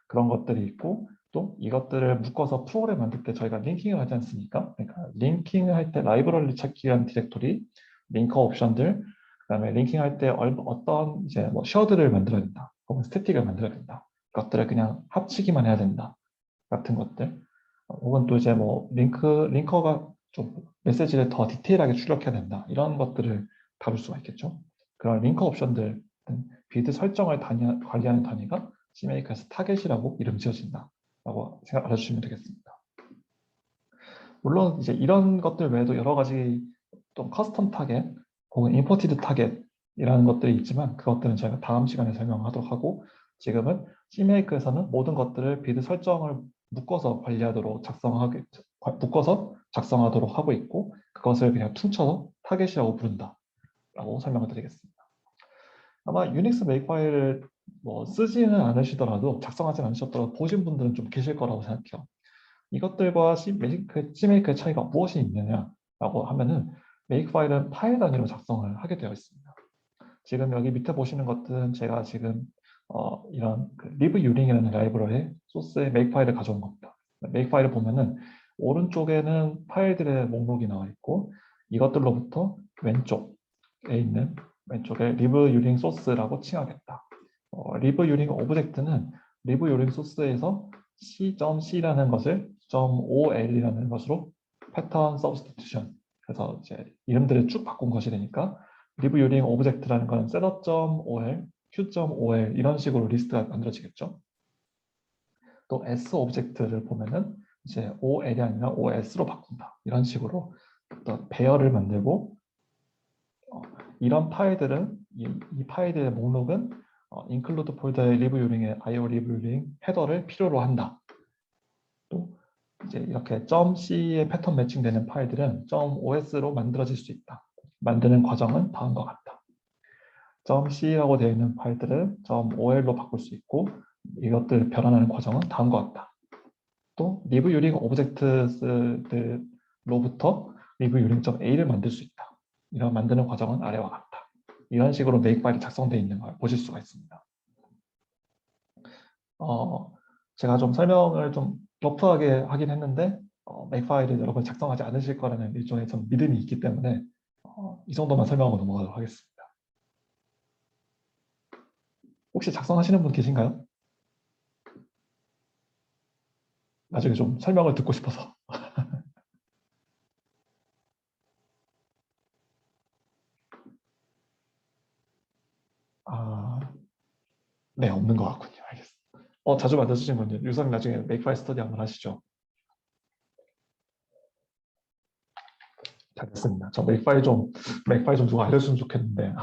그런 것들이 있고 또 이것들을 묶어서 프로그램 만들 때 저희가 링킹을 하지 않습니까? 그러니까 링킹을 할 때 라이브러리 찾기라는 디렉토리, 링커 옵션들, 그다음에 링킹할 때 어떤 이제 뭐 셔드를 만들어야 된다, 혹은 스태틱을 만들어야 된다. 것들을 그냥 합치기만 해야 된다 같은 것들, 혹은 또 이제 뭐 링커가 좀 메시지를 더 디테일하게 출력해야 된다 이런 것들을 다룰 수가 있겠죠. 그런 링커 옵션들, 빌드 설정을 관리하는 단위가 CMake에서 타겟이라고 이름 지어진다라고 알아주시면 되겠습니다. 물론 이제 이런 것들 외에도 여러 가지 또 커스텀 타겟 혹은 임포티드 타겟이라는 것들이 있지만 그것들은 저희가 다음 시간에 설명하도록 하고 지금은 CMake에서는 모든 것들을 빌드 설정을 묶어서 관리하도록 작성하도록 하고 있고 그것을 그냥 퉁쳐서 타겟이라고 부른다라고 설명을 드리겠습니다. 아마 유닉스 메이크파일을 쓰지는 않으시더라도 작성하지 않으셨더라도 보신 분들은 좀 계실 거라고 생각해요. 이것들과 CMake의 차이가 무엇이 있느냐라고 하면은 메이크파일은 파일 단위로 작성을 하게 되어 있습니다. 지금 여기 밑에 보시는 것들은 제가 지금 이런 리브 유링이라는 라이브러리 소스의 메이크파일을 가져온 겁니다. 메이크파일을 보면은 오른쪽에는 파일들의 목록이 나와 있고 이것들로부터 왼쪽에 리브 유링 소스라고 칭하겠다. 리브 유링 오브젝트는 리브 유링 소스에서 C.C라는 것을 .ol이라는 것으로 패턴 서브스티튜션 그래서 이제 이름들을 쭉 바꾼 것이 되니까 리브 유링 오브젝트라는 것은 setup.ol, q.ol 이런 식으로 리스트가 만들어지겠죠. 또 s 오브젝트를 보면은 이제 ol이 아니라 os로 바꾼다. 이런 식으로 어떤 배열을 만들고 이런 파일들은 이 파일들의 목록은 include 폴더의 리브 유링의 io 리브 유링 헤더를 필요로 한다. 또 이제 이렇게 .c의 패턴 매칭되는 파일들은 .os로 만들어질 수 있다. 만드는 과정은 다음과 같다. .c라고 되어 있는 파일들을 .ol로 바꿀 수 있고 이것들 변환하는 과정은 다음과 같다. 또 리브 유링 오브젝트로부터 리브 유링.a를 만들 수 있다. 이런 만드는 과정은 아래와 같다. 이런 식으로 메이크파일이 작성되어 있는 걸 보실 수가 있습니다. 제가 좀 설명을 좀 러프하게 하긴 했는데 맥파일을 여러분 작성하지 않으실 거라는 일종의 좀 믿음이 있기 때문에 이 정도만 설명하고 넘어가도록 하겠습니다. 혹시 작성하시는 분 계신가요? 나중에 좀 설명을 듣고 싶어서. 아, 네, 없는 것 같군요. 알겠습니다. 자주 만드시는 분들 유성 나중에 맥파일 스터디 한번 하시죠. 잘 됐습니다. 저 맥파일 좀 누가 알려주면 좋겠는데.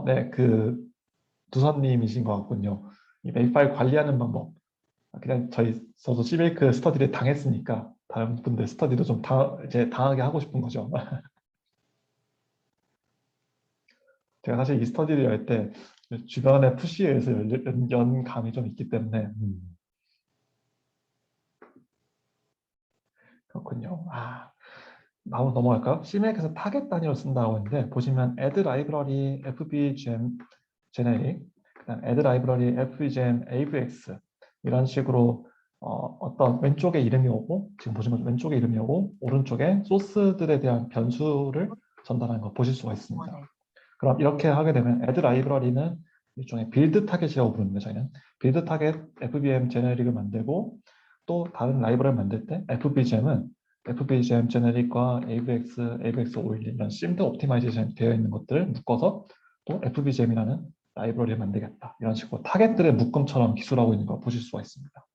네, 그 두선님이신 것 같군요. 이 맥파일 관리하는 방법. 그냥 저도 시베이크 스터디를 당했으니까 다른 분들 스터디도 좀 이제 당하게 하고 싶은 거죠. 제가 사실 이 스터디를 열 때 주변의 푸시에서 연 감이 좀 있기 때문에 그렇군요. 한번 넘어갈까요? CMake 타겟 단위로 쓴다고 했는데 보시면 add library fbgem generic, 그다음 add library fbgem avx 이런 식으로 어떤 왼쪽에 이름이 오고 지금 보시면 왼쪽에 이름이 오고 오른쪽에 소스들에 대한 변수를 전달하는 거 보실 수가 있습니다. 그럼 이렇게 하게 되면 add library는 일종의 빌드 타겟이라고 부르는데 저희는 빌드 타겟 FBM 제네릭을 만들고 또 다른 라이브러리를 만들 때 FBGM은 FBGM 제네릭과 AVX, AVX 오일 이런 심드 옵티마이제이션 되어 있는 것들을 묶어서 또 FBGM이라는 라이브러리를 만들겠다. 이런 식으로 타겟들의 묶음처럼 기술하고 있는 걸 보실 수가 있습니다.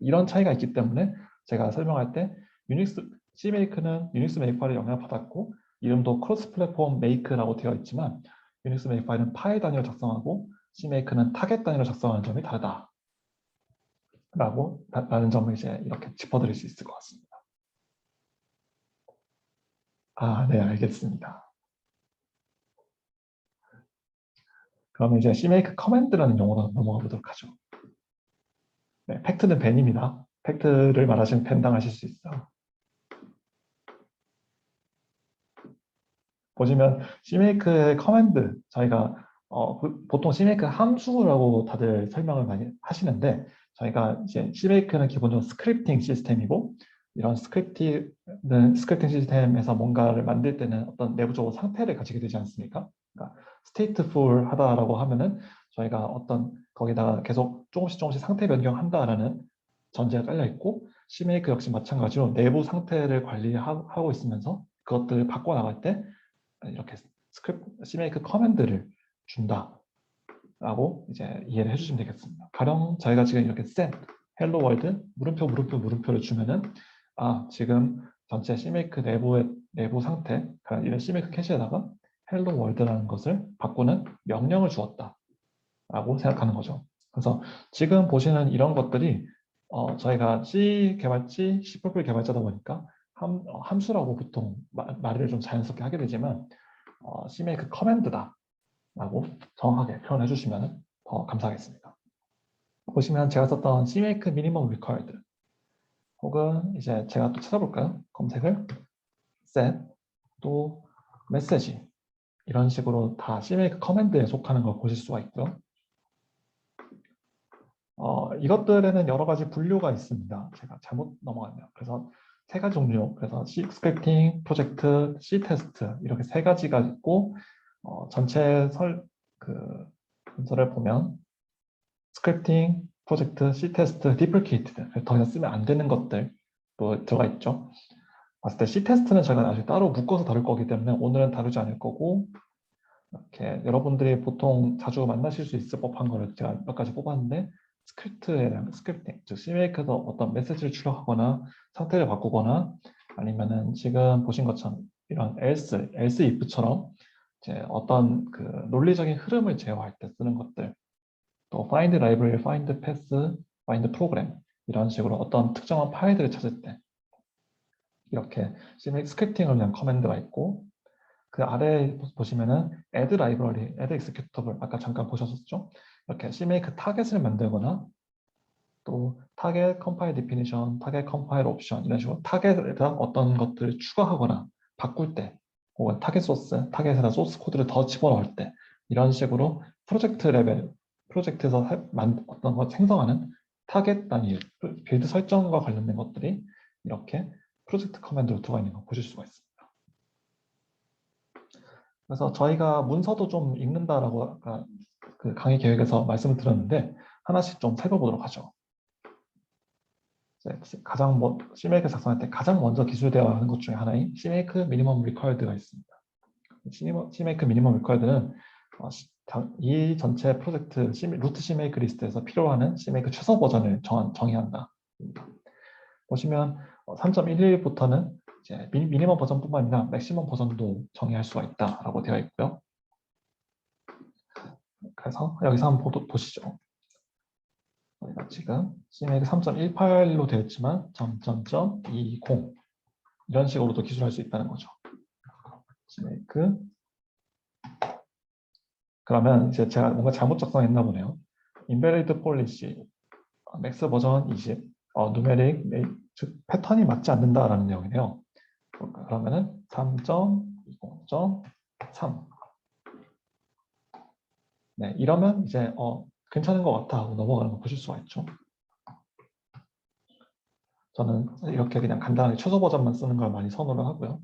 이런 차이가 있기 때문에 제가 설명할 때 유닉스 C메이크는 유닉스 메이커를 영향받았고 이름도 크로스 플랫폼 메이크라고 되어 있지만 유닉스 메이커는 파일 단위로 작성하고 C메이크는 타겟 단위로 작성하는 점이 다르다. 라는 점을 이제 이렇게 짚어드릴 수 있을 것 같습니다. 네, 알겠습니다. 그러면 이제 C메이크 커맨드라는 용어로 넘어가 보도록 하죠. 네, 팩트는 벤입니다. 팩트를 말하시면 벤 당하실 수 있어요. 보시면 CMake의 커맨드 저희가 보통 CMake 함수라고 다들 설명을 많이 하시는데 저희가 이제 CMake는 기본적으로 스크립팅 시스템이고 이런 스크립팅 시스템에서 뭔가를 만들 때는 어떤 내부적으로 상태를 가지게 되지 않습니까? 그러니까 stateful 하다라고 하면은 저희가 어떤 거기다가 계속 조금씩 상태 변경한다라는 전제가 깔려 있고 CMake 역시 마찬가지로 내부 상태를 관리하고 있으면서 그것들을 바꿔나갈 때 이렇게 CMake 커맨드를 준다라고 이제 이해를 해주시면 되겠습니다. 가령 저희가 지금 이렇게 set hello world 물음표를 주면은 지금 전체 CMake 내부 상태 이런 CMake 캐시에다가 hello world라는 것을 바꾸는 명령을 주었다라고 생각하는 거죠. 그래서 지금 보시는 이런 것들이 저희가 C 개발자다 보니까 함수라고 보통 말을 좀 자연스럽게 하게 되지만 CMake 커맨드다라고 정확하게 표현해 주시면 더 감사하겠습니다. 보시면 제가 썼던 CMake minimum required 혹은 이제 제가 또 찾아볼까요? 검색을 set 또 메시지 이런 식으로 다 CMake 커맨드에 속하는 걸 보실 수가 있고요. 이것들에는 여러 가지 분류가 있습니다. 제가 잘못 넘어갔네요. 그래서 세 가지 종류, 그래서 C 스크립팅, 프로젝트, C 테스트 이렇게 세 가지가 있고 전체 문서를 보면 스크립팅, 프로젝트, C 테스트, 디플리케이티드 더 이상 쓰면 안 되는 것들 또 들어가 있죠. 봤을 때 C 테스트는 제가 나중에 따로 묶어서 다룰 거기 때문에 오늘은 다루지 않을 거고 이렇게 여러분들이 보통 자주 만나실 수 있을 법한 거를 제가 몇 가지 뽑았는데 스크립팅, 즉 CMake에서 어떤 메시지를 출력하거나 상태를 바꾸거나 아니면은 지금 보신 것처럼 이런 else if처럼 이제 어떤 그 논리적인 흐름을 제어할 때 쓰는 것들, 또 find library, find path, find program 이런 식으로 어떤 특정한 파일들을 찾을 때 이렇게 CMake 스크립팅을 위한 커맨드가 있고 그 아래에 보시면은 add library, add executable 아까 잠깐 보셨었죠? 이렇게 CMake 타겟을 만들거나 또 타겟 컴파일 디피니션, 타겟 컴파일 옵션 이런 식으로 타겟에다 어떤 것들을 추가하거나 바꿀 때 혹은 타겟 소스, 타겟에다 소스 코드를 더 집어넣을 때 이런 식으로 프로젝트 레벨, 프로젝트에서 어떤 것 생성하는 타겟 단위, 빌드 설정과 관련된 것들이 이렇게 프로젝트 커맨드로 들어가 있는 거 보실 수가 있습니다. 그래서 저희가 문서도 좀 읽는다라고 아까 그 강의 계획에서 말씀을 드렸는데 하나씩 좀 살펴보도록 하죠. 가장 CMake 작성할 때 가장 먼저 기술되어야 하는 것 중에 하나인 CMake 미니멈 리쿼어드가 있습니다. CMake 미니멈 리쿼어드는 이 전체 프로젝트 루트 CMake 리스트에서 필요로 하는 CMake 최소 버전을 정의한다. 보시면 3.11부터는 이제 미니멈 버전뿐만 아니라 맥시멈 버전도 정의할 수가 있다라고 되어 있고요. 그래서 여기서 한번 보시죠. 저희가 지금 CMake 3.18로 되어 있지만 .20 이런 식으로도 기술할 수 있다는 거죠. CMake 그러면 이제 제가 뭔가 잘못 작성했나 보네요. 인베리드 폴리시 맥스 버전 20 누메릭 즉 패턴이 맞지 않는다라는 내용이네요. 그러면은 3.20.3 네, 이러면 이제 괜찮은 것 같아 하고 넘어가는 거 보실 수가 있죠. 저는 이렇게 그냥 간단하게 최소 버전만 쓰는 걸 많이 선호를 하고요.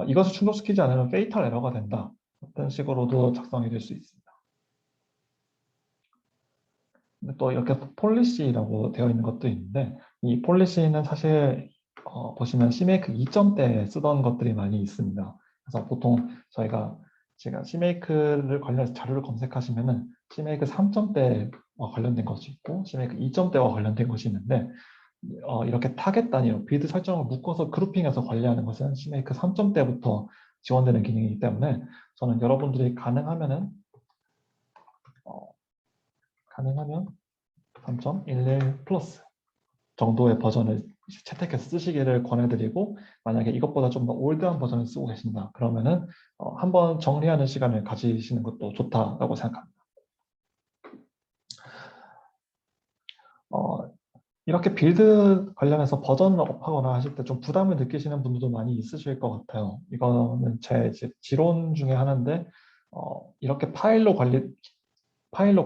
이것을 충족시키지 않으면 페이탈 에러가 된다. 어떤 식으로도 작성이 될 수 있습니다. 근데 또 이렇게 폴리시라고 되어 있는 것도 있는데 이 폴리시는 사실 보시면 CMake 2점대에 쓰던 것들이 많이 있습니다. 그래서 보통 제가 CMake를 관련해서 자료를 검색하시면은 CMake 3점대와 관련된 것이 있고 CMake 2점대와 관련된 것이 있는데 이렇게 타겟 단위로 빌드 설정을 묶어서 그룹핑해서 관리하는 것은 CMake 3점대부터 지원되는 기능이기 때문에 저는 여러분들이 가능하면 3.11 플러스 정도의 버전을 채택해서 쓰시기를 권해드리고 만약에 이것보다 좀 더 올드한 버전을 쓰고 계신다 그러면은 한번 정리하는 시간을 가지시는 것도 좋다라고 생각합니다. 이렇게 빌드 관련해서 버전을 업하거나 하실 때 좀 부담을 느끼시는 분들도 많이 있으실 것 같아요. 이거는 제 지론 중에 하나인데 이렇게 파일로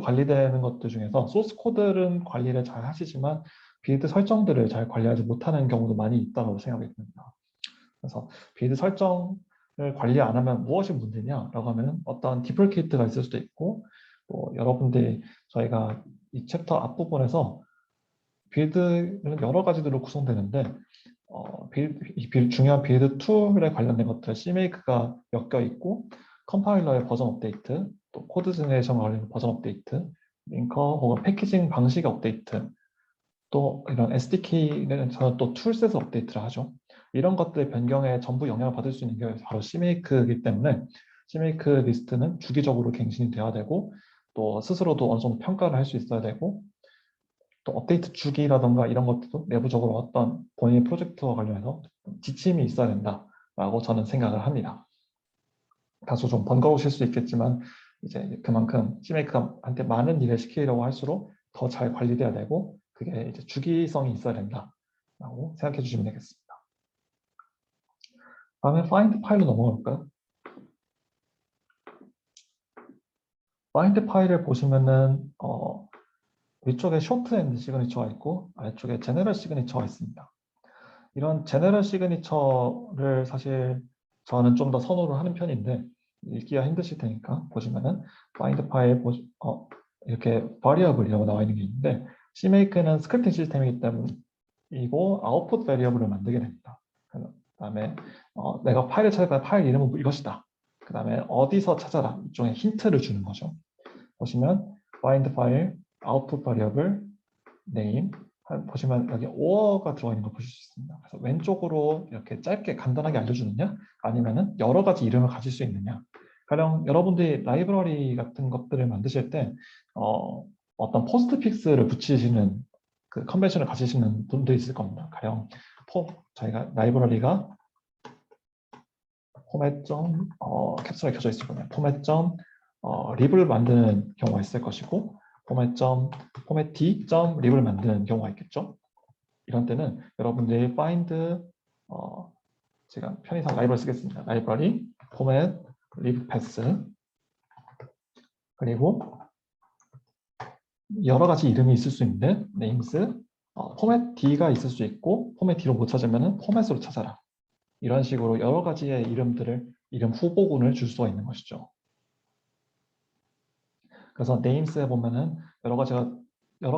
관리되는 것들 중에서 소스 코드는 관리를 잘 하시지만 빌드 설정들을 잘 관리하지 못하는 경우도 많이 있다고 생각이 듭니다. 그래서 빌드 설정을 관리 안 하면 무엇이 문제냐라고 하면 어떤 디플케이트가 있을 수도 있고 또 여러분들이 저희가 이 챕터 앞부분에서 빌드는 여러 가지들로 구성되는데 중요한 빌드 툴에 관련된 것들 CMake가 엮여 있고 컴파일러의 버전 업데이트, 또 코드 제너레이션 관련 버전 업데이트, 링커 혹은 패키징 방식 업데이트, 또 이런 SDK는 저는 또 툴셋 업데이트를 하죠. 이런 것들 변경에 전부 영향을 받을 수 있는 게 바로 CMake이기 때문에 CMake 리스트는 주기적으로 갱신이 돼야 되고 또 스스로도 어느 정도 평가를 할 수 있어야 되고 또 업데이트 주기라던가 이런 것들도 내부적으로 어떤 본인의 프로젝트와 관련해서 지침이 있어야 된다라고 저는 생각을 합니다. 다소 좀 번거로우실 수 있겠지만 이제 그만큼 CMake한테 많은 일을 시키려고 할수록 더 잘 관리돼야 되고 그게 이제 주기성이 있어야 된다라고 생각해 주시면 되겠습니다. 다음에 find 파일로 넘어갈까요? find 파일을 보시면은 위쪽에 short end 시그니처가 있고 아래쪽에 general 시그니처가 있습니다. 이런 제너럴 시그니처를 사실 저는 좀 더 선호를 하는 편인데 읽기가 힘드실 테니까 보시면은 find 파일 이렇게 variable이라고 나와 있는 게 있는데 CMake는 스크립팅 시스템이기 때문이고 output variable을 만들게 됩니다. 그 다음에 내가 파일을 찾을 때 파일 이름은 이것이다. 그 다음에 어디서 찾아라 일종의 힌트를 주는 거죠. 보시면 find 파일 output variable name 보시면 여기 or가 들어가 있는 거 보실 수 있습니다. 그래서 왼쪽으로 이렇게 짧게 간단하게 알려주느냐 아니면은 여러 가지 이름을 가질 수 있느냐. 가령 여러분들이 라이브러리 같은 것들을 만드실 때 어떤 포스트픽스를 붙이시는 그 컨벤션을 가지시는 분도 있을 겁니다. 가령 저희가 라이브러리가 포맷 캡슐에 켜져 있을 거예요. 포맷 lib을 만드는 경우가 있을 것이고 포맷 d.lib을 만드는 경우가 있겠죠. 이런 때는 여러분들이 find 제가 편의상 라이브러리 쓰겠습니다. 라이브러리 포맷 lib path 그리고 여러 가지 이름이 있을 수 있는데 names, 포맷 D가 있을 수 있고 포맷 D로 못 찾으면 포맷으로 찾아라. 이런 식으로 여러 가지의 이름 후보군을 줄 수가 있는 것이죠. 그래서 names에 보면은 여러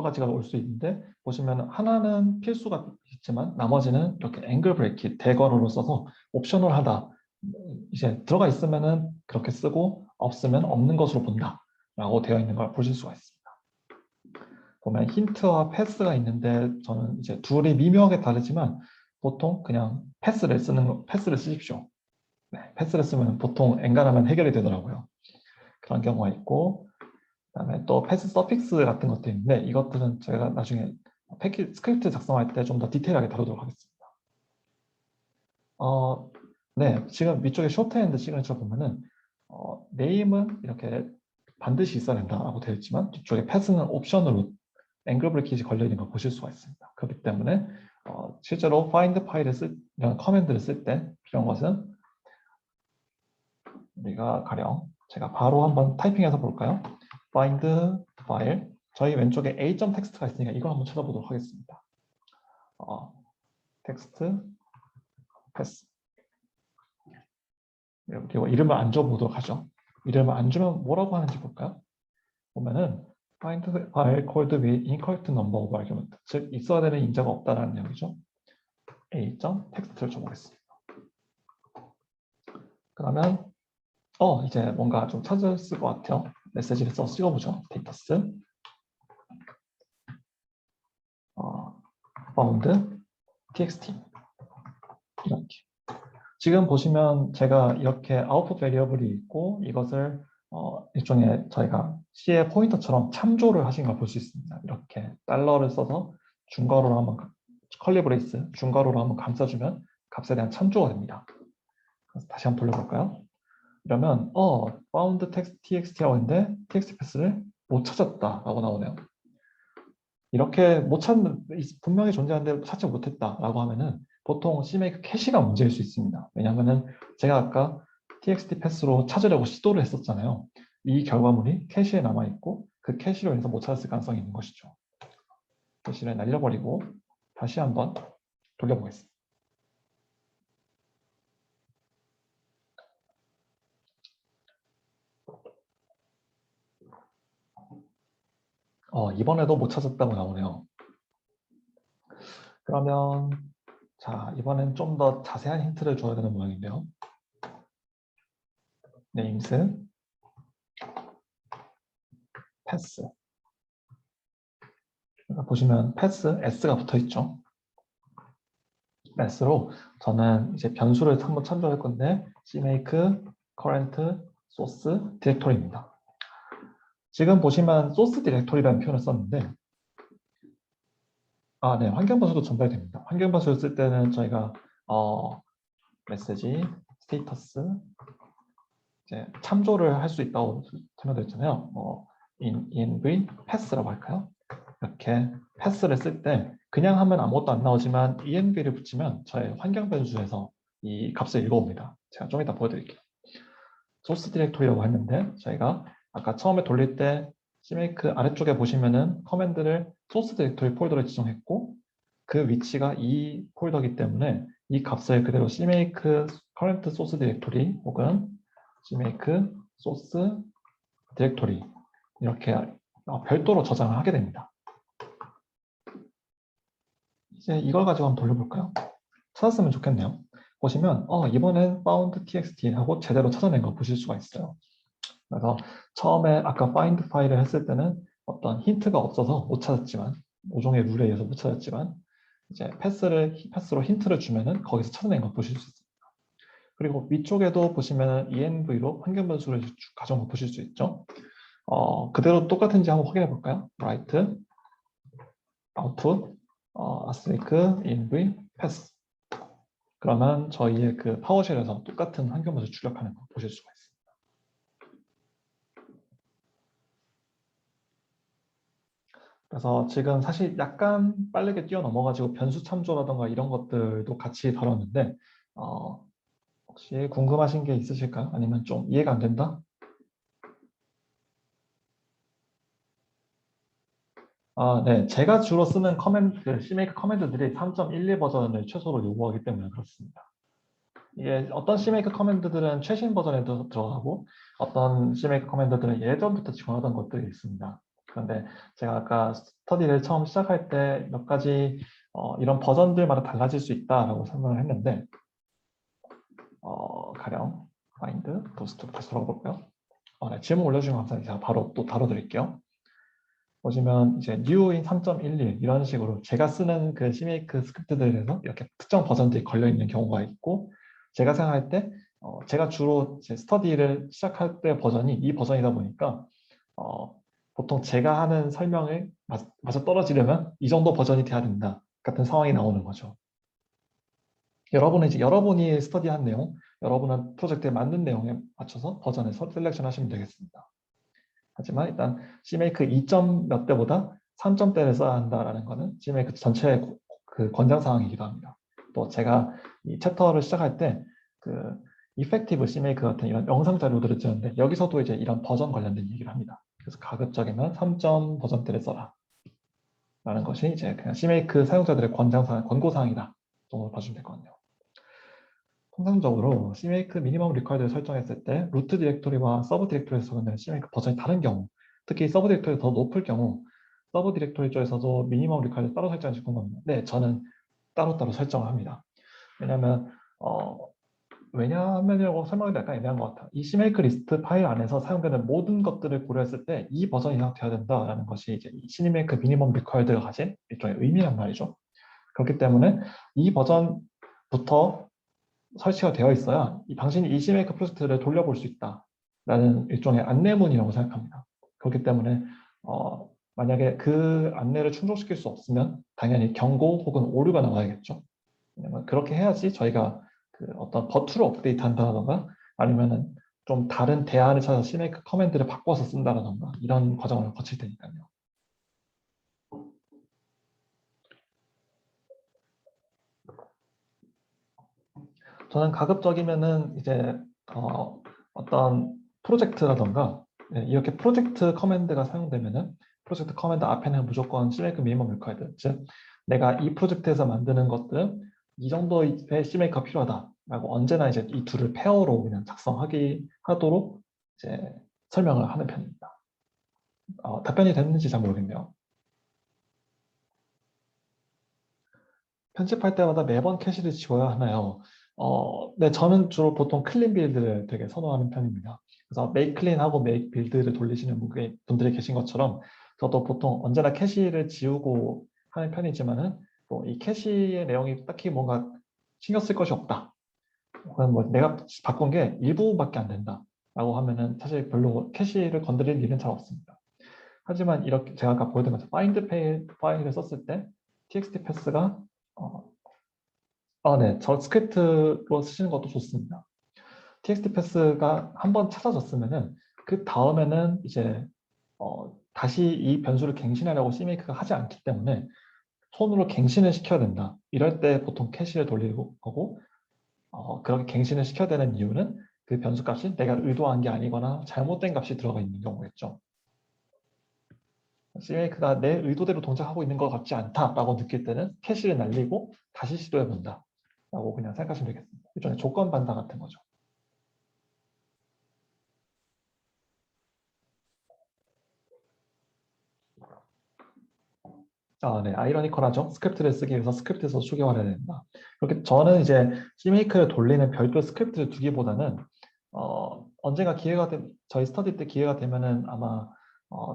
가지가 올 수 있는데 보시면 하나는 필수가 있지만 나머지는 이렇게 앵글 브레이킷 대괄호로 써서 옵셔널하다. 이제 들어가 있으면은 그렇게 쓰고 없으면 없는 것으로 본다라고 되어 있는 걸 보실 수가 있습니다. 보면 힌트와 패스가 있는데 저는 이제 둘이 미묘하게 다르지만 보통 그냥 패스를 쓰십시오. 네, 패스를 쓰면 보통 엔간하면 해결이 되더라고요. 그런 경우가 있고 그다음에 또 패스 서픽스 같은 것도 있는데 이것들은 제가 나중에 스크립트 작성할 때 좀 더 디테일하게 다루도록 하겠습니다. 네, 지금 위쪽에 쇼트핸드 시그니처 보면은 네임은 이렇게 반드시 있어야 된다라고 되어 있지만 뒤쪽에 패스는 옵션으로 앵글 브레이킷이 걸려 있는 걸 보실 수가 있습니다. 그렇기 때문에 실제로 find 파일을 이런 커맨드를 쓸 때 필요한 것은 우리가 가령 제가 바로 한번 타이핑해서 볼까요? find 파일 저희 왼쪽에 a.text가 있으니까 이걸 한번 찾아보도록 하겠습니다. 텍스트 패스 그리고 이름을 안 줘보도록 하죠. 이름을 안 주면 뭐라고 하는지 볼까요? 보면은 find file called with incorrect number of argument 즉 있어야 되는 인자가 없다는 내용이죠. a.text를 줘보겠습니다. 그러면 이제 뭔가 좀 찾았을 것 같아요. 메시지를 써서 찍어보죠. 스테이터스 found txt 이렇게 지금 보시면 제가 이렇게 아웃풋 베리어블이 있고 이것을 일종의 저희가 C의 포인터처럼 참조를 하신 걸 볼 수 있습니다. 이렇게 달러를 써서 중괄호로 한번 컬리 브레이스 중괄호로 한번 감싸주면 값에 대한 참조가 됩니다. 그래서 다시 한번 돌려볼까요? 이러면 found text txt라고 했는데 txt 패스를 못 찾았다라고 나오네요. 이렇게 못 찾는 분명히 존재하는데 찾지 못했다라고 하면은 보통 CMake 캐시가 문제일 수 있습니다. 왜냐하면은 제가 아까 txt 패스로 찾으려고 시도를 했었잖아요. 이 결과물이 캐시에 남아 있고 그 캐시로 인해서 못 찾았을 가능성이 있는 것이죠. 캐시를 날려버리고 다시 한번 돌려보겠습니다. 이번에도 못 찾았다고 나오네요. 그러면 자 이번엔 좀 더 자세한 힌트를 줘야 되는 모양인데요. names 패스 보시면 패스 s가 붙어 있죠. s로 저는 이제 변수를 한번 참조할 건데 cmake current source 디렉토리입니다. 지금 보시면 source 디렉토리라는 표현을 썼는데 네, 환경 변수도 전달됩니다. 환경 변수를 쓸 때는 저희가 메시지 스테이터스 이제 참조를 할 수 있다고 설명드렸잖아요. env pass라고 할까요? 이렇게 패스를 쓸 때 그냥 하면 아무것도 안 나오지만 env를 붙이면 저의 환경 변수에서 이 값을 읽어옵니다. 제가 좀 이따 보여드릴게요. 소스 디렉토리라고 했는데 저희가 아까 처음에 돌릴 때 CMake 아래쪽에 보시면은 커맨드를 소스 디렉토리 폴더를 지정했고 그 위치가 이 폴더이기 때문에 이 값을 그대로 CMake current source 디렉토리 혹은 CMake source 디렉토리 이렇게 별도로 저장을 하게 됩니다. 이제 이걸 가지고 한번 돌려볼까요? 찾았으면 좋겠네요. 보시면 이번엔 found txt 하고 제대로 찾아낸 거 보실 수가 있어요. 그래서 처음에 아까 find 파일을 했을 때는 어떤 힌트가 없어서 못 찾았지만 모종의 룰에 의해서 못 찾았지만 이제 패스로 힌트를 주면은 거기서 찾아낸 거 보실 수 있습니다. 그리고 위쪽에도 보시면은 env로 환경 변수를 가져온 거 보실 수 있죠. 그대로 똑같은지 한번 확인해 볼까요? write output asterisk env pass 그러면 저희의 그 파워쉘에서 똑같은 환경 변수 출력하는 거 보실 수가 있습니다. 그래서 지금 사실 약간 빠르게 뛰어넘어가지고 변수 참조라던가 이런 것들도 같이 다뤘는데 혹시 궁금하신 게 있으실까요? 아니면 좀 이해가 안 된다? 네. 제가 주로 쓰는 커맨드, CMake 커맨드들이 3.12 버전을 최소로 요구하기 때문에 그렇습니다. 이게 어떤 CMake 커맨드들은 최신 버전에도 들어가고 어떤 CMake 커맨드들은 예전부터 지원하던 것들이 있습니다. 그런데 제가 아까 스터디를 처음 시작할 때 몇 가지 이런 버전들마다 달라질 수 있다라고 설명을 했는데 가령 find, post 다시 돌아볼까요? 네, 질문 올려주시면 감사합니다. 제가 바로 또 다뤄드릴게요. 보시면 이제 new인 3.11 이런 식으로 제가 쓰는 그 CMake 스크립트들에서 이렇게 특정 버전들이 걸려 있는 경우가 있고 제가 생각할 때 제가 주로 제 스터디를 시작할 때 버전이 이 버전이다 보니까 보통 제가 하는 설명에 맞아 떨어지려면 이 정도 버전이 돼야 된다 같은 상황이 나오는 거죠. 여러분이 스터디한 내용, 여러분은 프로젝트에 맞는 내용에 맞춰서 버전을 셀렉션 하시면 되겠습니다. 하지만 일단 CMake 2점 몇 대보다 3점대를 써야 한다라는 것은 CMake 전체의 그 권장 사항이기도 합니다. 또 제가 이 챕터를 시작할 때 그 이펙티브 CMake 같은 이런 영상 자료들을 찍는데 여기서도 이제 이런 버전 관련된 얘기를 합니다. 그래서 가급적이면 3점 버전대를 써라 라는 것이 이제 그냥 CMake 사용자들의 권고사항이다 정도로 봐주면 될 것 같네요. 통상적으로 CMake 미니멈 리쿼드를 설정했을 때 루트 디렉토리와 서브 디렉토리에서 적용되는 CMake 버전이 다른 경우, 특히 서브 디렉토리가 더 높을 경우 서브 디렉토리 쪽에서도 미니멈 리쿼드를 따로 설정해 줄 겁니다. 네, 저는 따로따로 설정을 합니다. 왜냐하면 왜냐하면이라고 설명이 약간 애매한 것 같아요. 이 CMake 리스트 파일 안에서 사용되는 모든 것들을 고려했을 때 이 버전이 되어야 된다라는 것이 이제 이 CMake 미니멈 리쿼드가 가진 일종의 의미란 말이죠. 그렇기 때문에 이 버전부터 설치가 되어 있어야 당신이 이 CMake 프로젝트를 돌려볼 수 있다라는 일종의 안내문이라고 생각합니다. 그렇기 때문에 만약에 그 안내를 충족시킬 수 없으면 당연히 경고 혹은 오류가 나와야겠죠. 왜냐면 그렇게 해야지 저희가 그 어떤 버투를 업데이트한다던가 아니면은 좀 다른 대안을 찾아서 CMake 커맨드를 바꿔서 쓴다던가 이런 과정을 거칠 테니까요. 저는 가급적이면은 이제 어떤 프로젝트라던가 이렇게 프로젝트 커맨드가 사용되면은 프로젝트 커맨드 앞에는 무조건 CMake 미니멈 리쿼드, 즉 내가 이 프로젝트에서 만드는 것들은 이 정도의 CMake가 필요하다라고 언제나 이제 이 둘을 페어로 그냥 작성하기 하도록 이제 설명을 하는 편입니다. 답변이 됐는지 잘 모르겠네요. 편집할 때마다 매번 캐시를 지워야 하나요? 네, 저는 주로 보통 클린 빌드를 되게 선호하는 편입니다. 그래서 메이크 클린하고 메이크 빌드를 돌리시는 분들이 계신 것처럼 저도 보통 언제나 캐시를 지우고 하는 편이지만은 이 캐시의 내용이 딱히 뭔가 신경 쓸 것이 없다. 혹은 뭐 내가 바꾼 게 일부분밖에 안 된다. 라고 하면은 사실 별로 캐시를 건드릴 일은 잘 없습니다. 하지만 이렇게 제가 아까 보여드린 것처럼 find 파일을 썼을 때 txt 패스가 네. 저 스크립트로 쓰시는 것도 좋습니다. txt 패스가 한번 찾아졌으면은 그 다음에는 이제 다시 이 변수를 갱신하려고 CMake가 하지 않기 때문에 손으로 갱신을 시켜야 된다. 이럴 때 보통 캐시를 돌릴 거고 그렇게 갱신을 시켜야 되는 이유는 그 변수 값이 내가 의도한 게 아니거나 잘못된 값이 들어가 있는 경우겠죠. CMake가 내 의도대로 동작하고 있는 것 같지 않다라고 느낄 때는 캐시를 날리고 다시 시도해 본다. 라고 그냥 생각하시면 되겠습니다. 일종의 조건 반사 같은 거죠. 네, 아이러니컬하죠. 스크립트를 쓰기 위해서 스크립트에서 추격을 해야 된다. 그렇게 저는 이제 CMake를 돌리는 별도 스크립트를 두기보다는 언젠가 저희 스터디 때 기회가 되면은 아마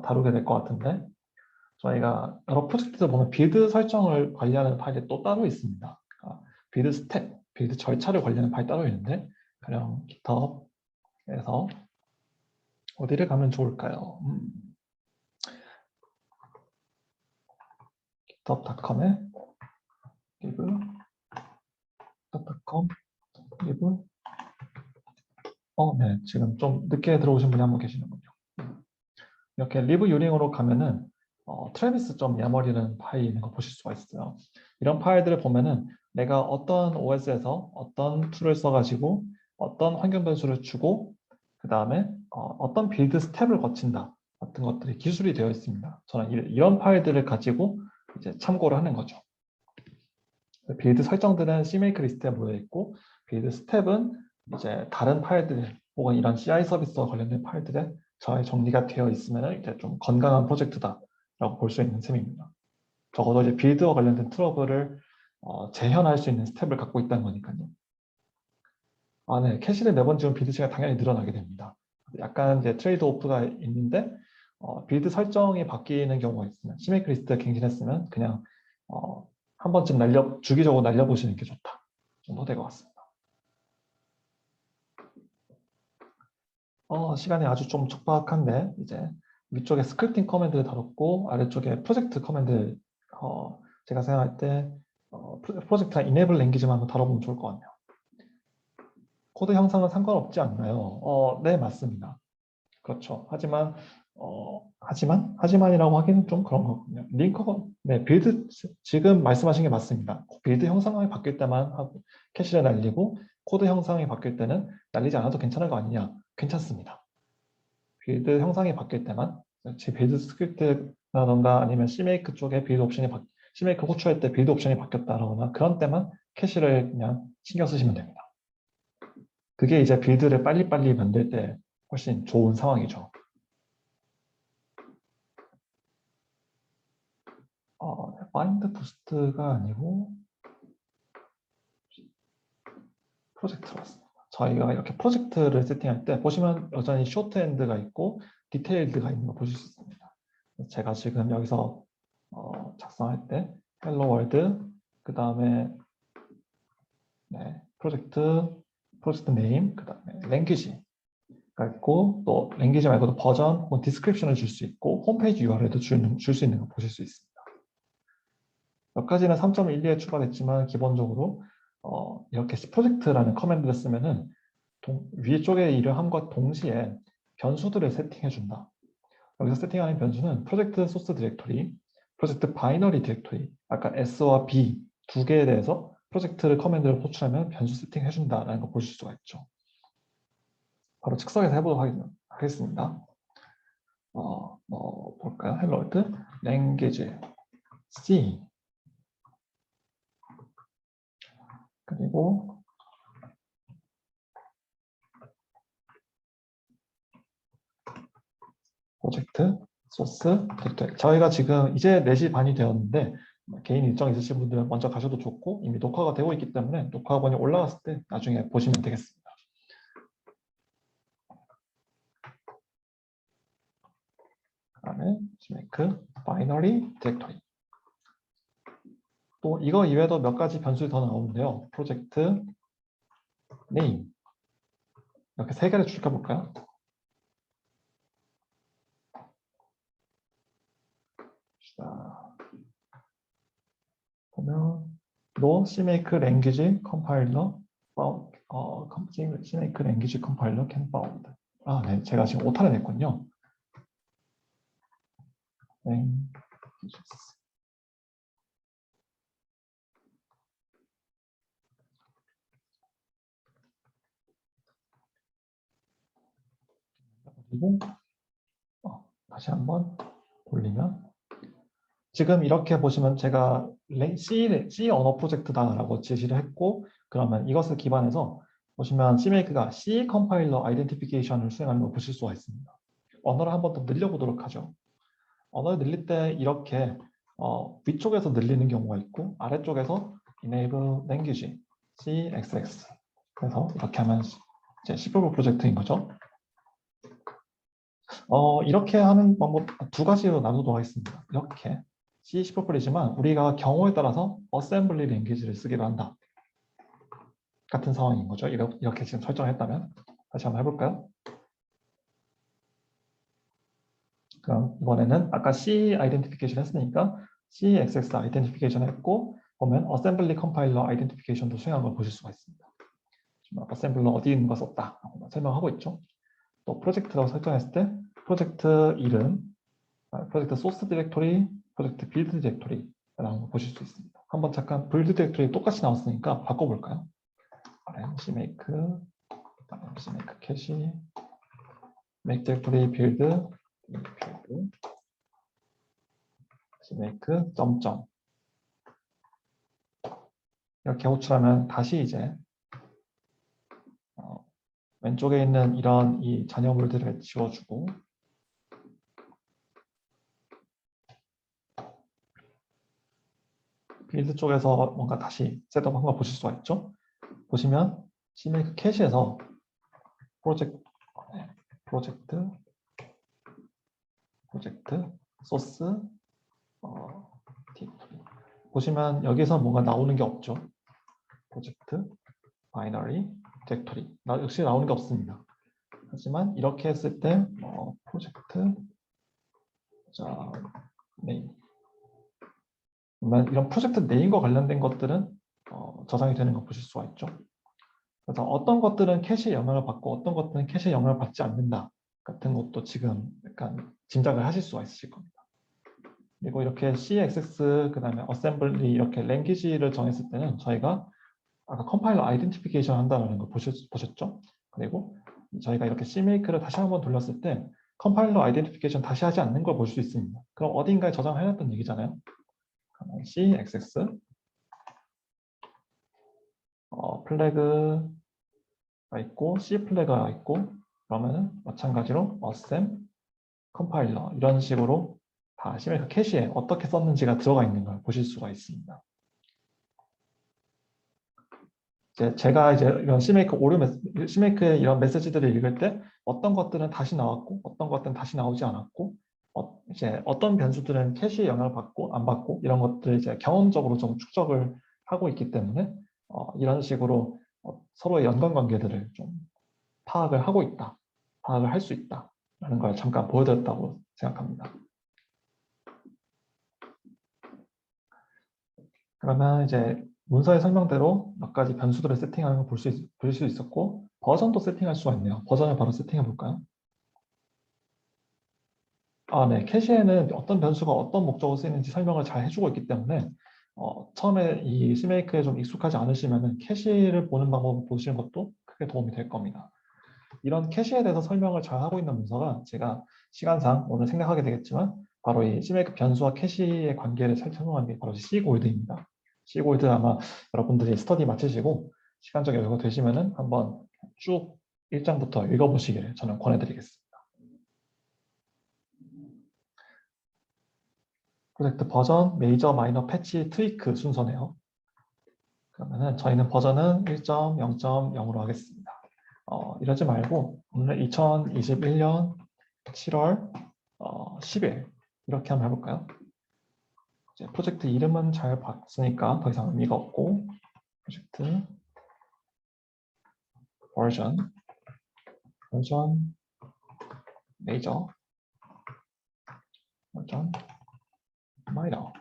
다루게 될 것 같은데 저희가 여러 프로젝트에서 보면 빌드 설정을 관리하는 파일이 또 따로 있습니다. 빌드 스텝, 빌드 절차를 관리하는 파일이 따로 있는데 그냥 GitHub에서 어디를 가면 좋을까요? github.com에 live.com live 네, 지금 좀 늦게 들어오신 분이 한 분 계시는군요. 이렇게 리브 유링으로 가면은 travis.yaml이라는 파일이 있는 거 보실 수가 있어요. 이런 파일들을 보면은 내가 어떤 OS에서 어떤 툴을 써가지고 어떤 환경 변수를 주고 그 다음에 어떤 빌드 스텝을 거친다. 같은 것들이 기술이 되어 있습니다. 저는 이런 파일들을 가지고 이제 참고를 하는 거죠. 빌드 설정들은 CMake 리스트에 모여 있고, 빌드 스텝은 이제 다른 파일들 혹은 이런 CI 서비스와 관련된 파일들에 잘 정리가 되어 있으면 이제 좀 건강한 프로젝트다라고 볼 수 있는 셈입니다. 적어도 이제 빌드와 관련된 트러블을 재현할 수 있는 스텝을 갖고 있다는 거니까요. 아, 네. 캐시를 매번 지우면 빌드 시간이 당연히 늘어나게 됩니다. 약간 이제 트레이드 오프가 있는데, 빌드 설정이 바뀌는 경우가 있으면, CMake 리스트가 갱신했으면 그냥 한 번쯤 주기적으로 날려보시는 게 좋다 정도 될 것 같습니다. 시간이 아주 좀 촉박한데 이제 위쪽에 스크립팅 커맨드를 다뤘고 아래쪽에 프로젝트 커맨드 제가 생각할 때 프로젝트나 이네이블 랭귀지만 한번 다뤄보면 좋을 것 같네요. 코드 형상은 상관없지 않나요? 네, 맞습니다. 그렇죠. 하지만이라고 하기는 좀 그런 거거든요. 네, 빌드, 지금 말씀하신 게 맞습니다. 빌드 형상이 바뀔 때만 하고, 캐시를 날리고, 코드 형상이 바뀔 때는 날리지 않아도 괜찮은 거 아니냐? 괜찮습니다. 빌드 형상이 바뀔 때만, 제 빌드 스크립트라던가 아니면 CMake 쪽에 CMake 호출할 때 빌드 옵션이 바뀌었다거나 그런 때만 캐시를 그냥 신경 쓰시면 됩니다. 그게 이제 빌드를 빨리빨리 만들 때 훨씬 좋은 상황이죠. 파인드 부스트가 아니고 프로젝트였습니다. 저희가 이렇게 프로젝트를 세팅할 때 보시면 여전히 쇼트엔드가 있고 디테일드가 있는 거 보실 수 있습니다. 제가 지금 여기서 작성할 때 헬로 월드 그 다음에 프로젝트 네임 그 다음에 랭귀지가 있고 또 랭귀지 말고도 버전 혹은 디스크립션을 줄 수 있고 홈페이지 URL도 줄 수 있는 거 보실 수 있습니다. 몇 가지는 3.12에 추가됐지만 기본적으로 이렇게 프로젝트라는 커맨드를 쓰면은 위에 쪽에 일을 함과 동시에 변수들을 세팅해 준다. 여기서 세팅하는 변수는 프로젝트 소스 디렉토리, 프로젝트 바이너리 디렉토리, 아까 S와 B 두 개에 대해서 프로젝트를 커맨드를 호출하면 변수 세팅해 준다라는 거 보실 수가 있죠. 바로 즉석에서 해보도록 하겠습니다. 볼까요? 헬로 월드 랭귀지 C 그리고 프로젝트 소스 디렉토리. 저희가 지금 이제 4시 반이 되었는데 개인 일정 있으신 분들은 먼저 가셔도 좋고 이미 녹화가 되고 있기 때문에 녹화본이 올라왔을 때 나중에 보시면 되겠습니다. 그다음에 make binary directory. 또 이거 이외에도 몇 가지 변수가 더 나오는데요. 프로젝트 name 이렇게 3개를 추측해 볼까요? 자, 보면 no CMake language compiler found CMake language compiler can found. 아, 네, 제가 지금 오타를 냈군요. 그리고 다시 한번 돌리면 지금 이렇게 보시면 제가 C 언어 프로젝트다라고 제시를 했고 그러면 이것을 기반해서 보시면 CMake가 C 컴파일러 아이덴티피케이션을 수행하는 걸 보실 수가 있습니다. 언어를 한번 더 늘려보도록 하죠. 언어를 늘릴 때 이렇게 위쪽에서 늘리는 경우가 있고 아래쪽에서 enable language CXX 그래서 이렇게 하면 이제 C 프로젝트인 거죠. 이렇게 하는 방법 두 가지로 나누도록 하겠습니다. 이렇게 C10%이지만 우리가 경우에 따라서 어셈블리 랭귀지를 쓰기로 한다. 같은 상황인 거죠. 이렇게 지금 설정했다면 다시 한번 해볼까요? 그럼 이번에는 아까 C 아이덴티피케이션 했으니까 CXX 아이덴티피케이션 했고 보면 어셈블리 컴파일러 아이덴티피케이션도 수행한 걸 보실 수가 있습니다. 지금 어셈블러 어디 있는 거 썼다 설명하고 있죠. 또 프로젝트라고 설정했을 때 프로젝트 이름, 프로젝트 소스 디렉토리, 프로젝트 빌드 디렉토리라는 거 보실 수 있습니다. 한번 잠깐 빌드 디렉토리 똑같이 나왔으니까 바꿔볼까요? CMake 캐시, make 디렉토리 빌드 CMake 점점 이렇게 호출하면 다시 이제 왼쪽에 있는 이런 이 잔여물들을 지워주고 빌드 쪽에서 뭔가 다시 셋업한 거 보실 수가 있죠. 보시면 CMake 캐시에서 프로젝트 소스 디렉토리 보시면 여기서 뭔가 나오는 게 없죠. 프로젝트 바이너리 디렉토리 역시 나오는 게 없습니다. 하지만 이렇게 했을 때 프로젝트 네임 그러면 이런 프로젝트 네임과 관련된 것들은 저장이 되는 거 보실 수가 있죠. 그래서 어떤 것들은 캐시의 영향을 받고 어떤 것들은 캐시의 영향을 받지 않는다 같은 것도 지금 약간 짐작을 하실 수가 있으실 겁니다. 그리고 이렇게 CXX 그다음에 어셈블리 이렇게 랭귀지를 정했을 때는 저희가 아까 컴파일러 아이덴티피케이션 한다는 걸 보셨죠? 그리고 저희가 이렇게 CMake를 다시 한번 돌렸을 때 컴파일러 아이덴티피케이션 다시 하지 않는 걸 볼 수 있습니다. 그럼 어딘가에 저장해놨던 얘기잖아요. CXX 플래그가 있고 C 플래그가 있고 그러면은 마찬가지로 어셈 컴파일러 이런 식으로 다 CMake 캐시에 어떻게 썼는지가 들어가 있는 걸 보실 수가 있습니다. 제가 이제 이런 CMake의 이런 메시지들을 읽을 때 어떤 것들은 다시 나왔고 어떤 것들은 다시 나오지 않았고 이제 어떤 변수들은 캐시에 영향을 받고 안 받고 이런 것들 이제 경험적으로 좀 축적을 하고 있기 때문에 이런 식으로 서로의 연관관계들을 좀 파악을 하고 있다, 파악을 할 수 있다라는 걸 잠깐 보여드렸다고 생각합니다. 그러면 이제 문서의 설명대로 몇 가지 변수들을 세팅하는 걸 볼 수 있었고 버전도 세팅할 수가 있네요. 버전을 바로 세팅해 볼까요? 네. 캐시에는 어떤 변수가 어떤 목적으로 쓰이는지 설명을 잘 해주고 있기 때문에 처음에 이 CMake에 좀 익숙하지 않으시면 캐시를 보는 방법을 보시는 것도 크게 도움이 될 겁니다. 이런 캐시에 대해서 설명을 잘 하고 있는 문서가 제가 시간상 오늘 생략하게 되겠지만 바로 이 CMake 변수와 캐시의 관계를 설명하는 게 바로 C골드입니다. C골드 아마 여러분들이 스터디 마치시고 시간적 여유가 되시면은 한번 쭉 1장부터 읽어보시기를 저는 권해드리겠습니다. 프로젝트 버전, 메이저, 마이너, 패치, 트위크 순서네요. 그러면은 저희는 버전은 1.0.0으로 하겠습니다. 이러지 말고 오늘 2021년 7월 10일 이렇게 한번 해볼까요? 이제 프로젝트 이름은 잘 봤으니까 더 이상 의미가 없고 프로젝트 버전 메이저 버전 마이너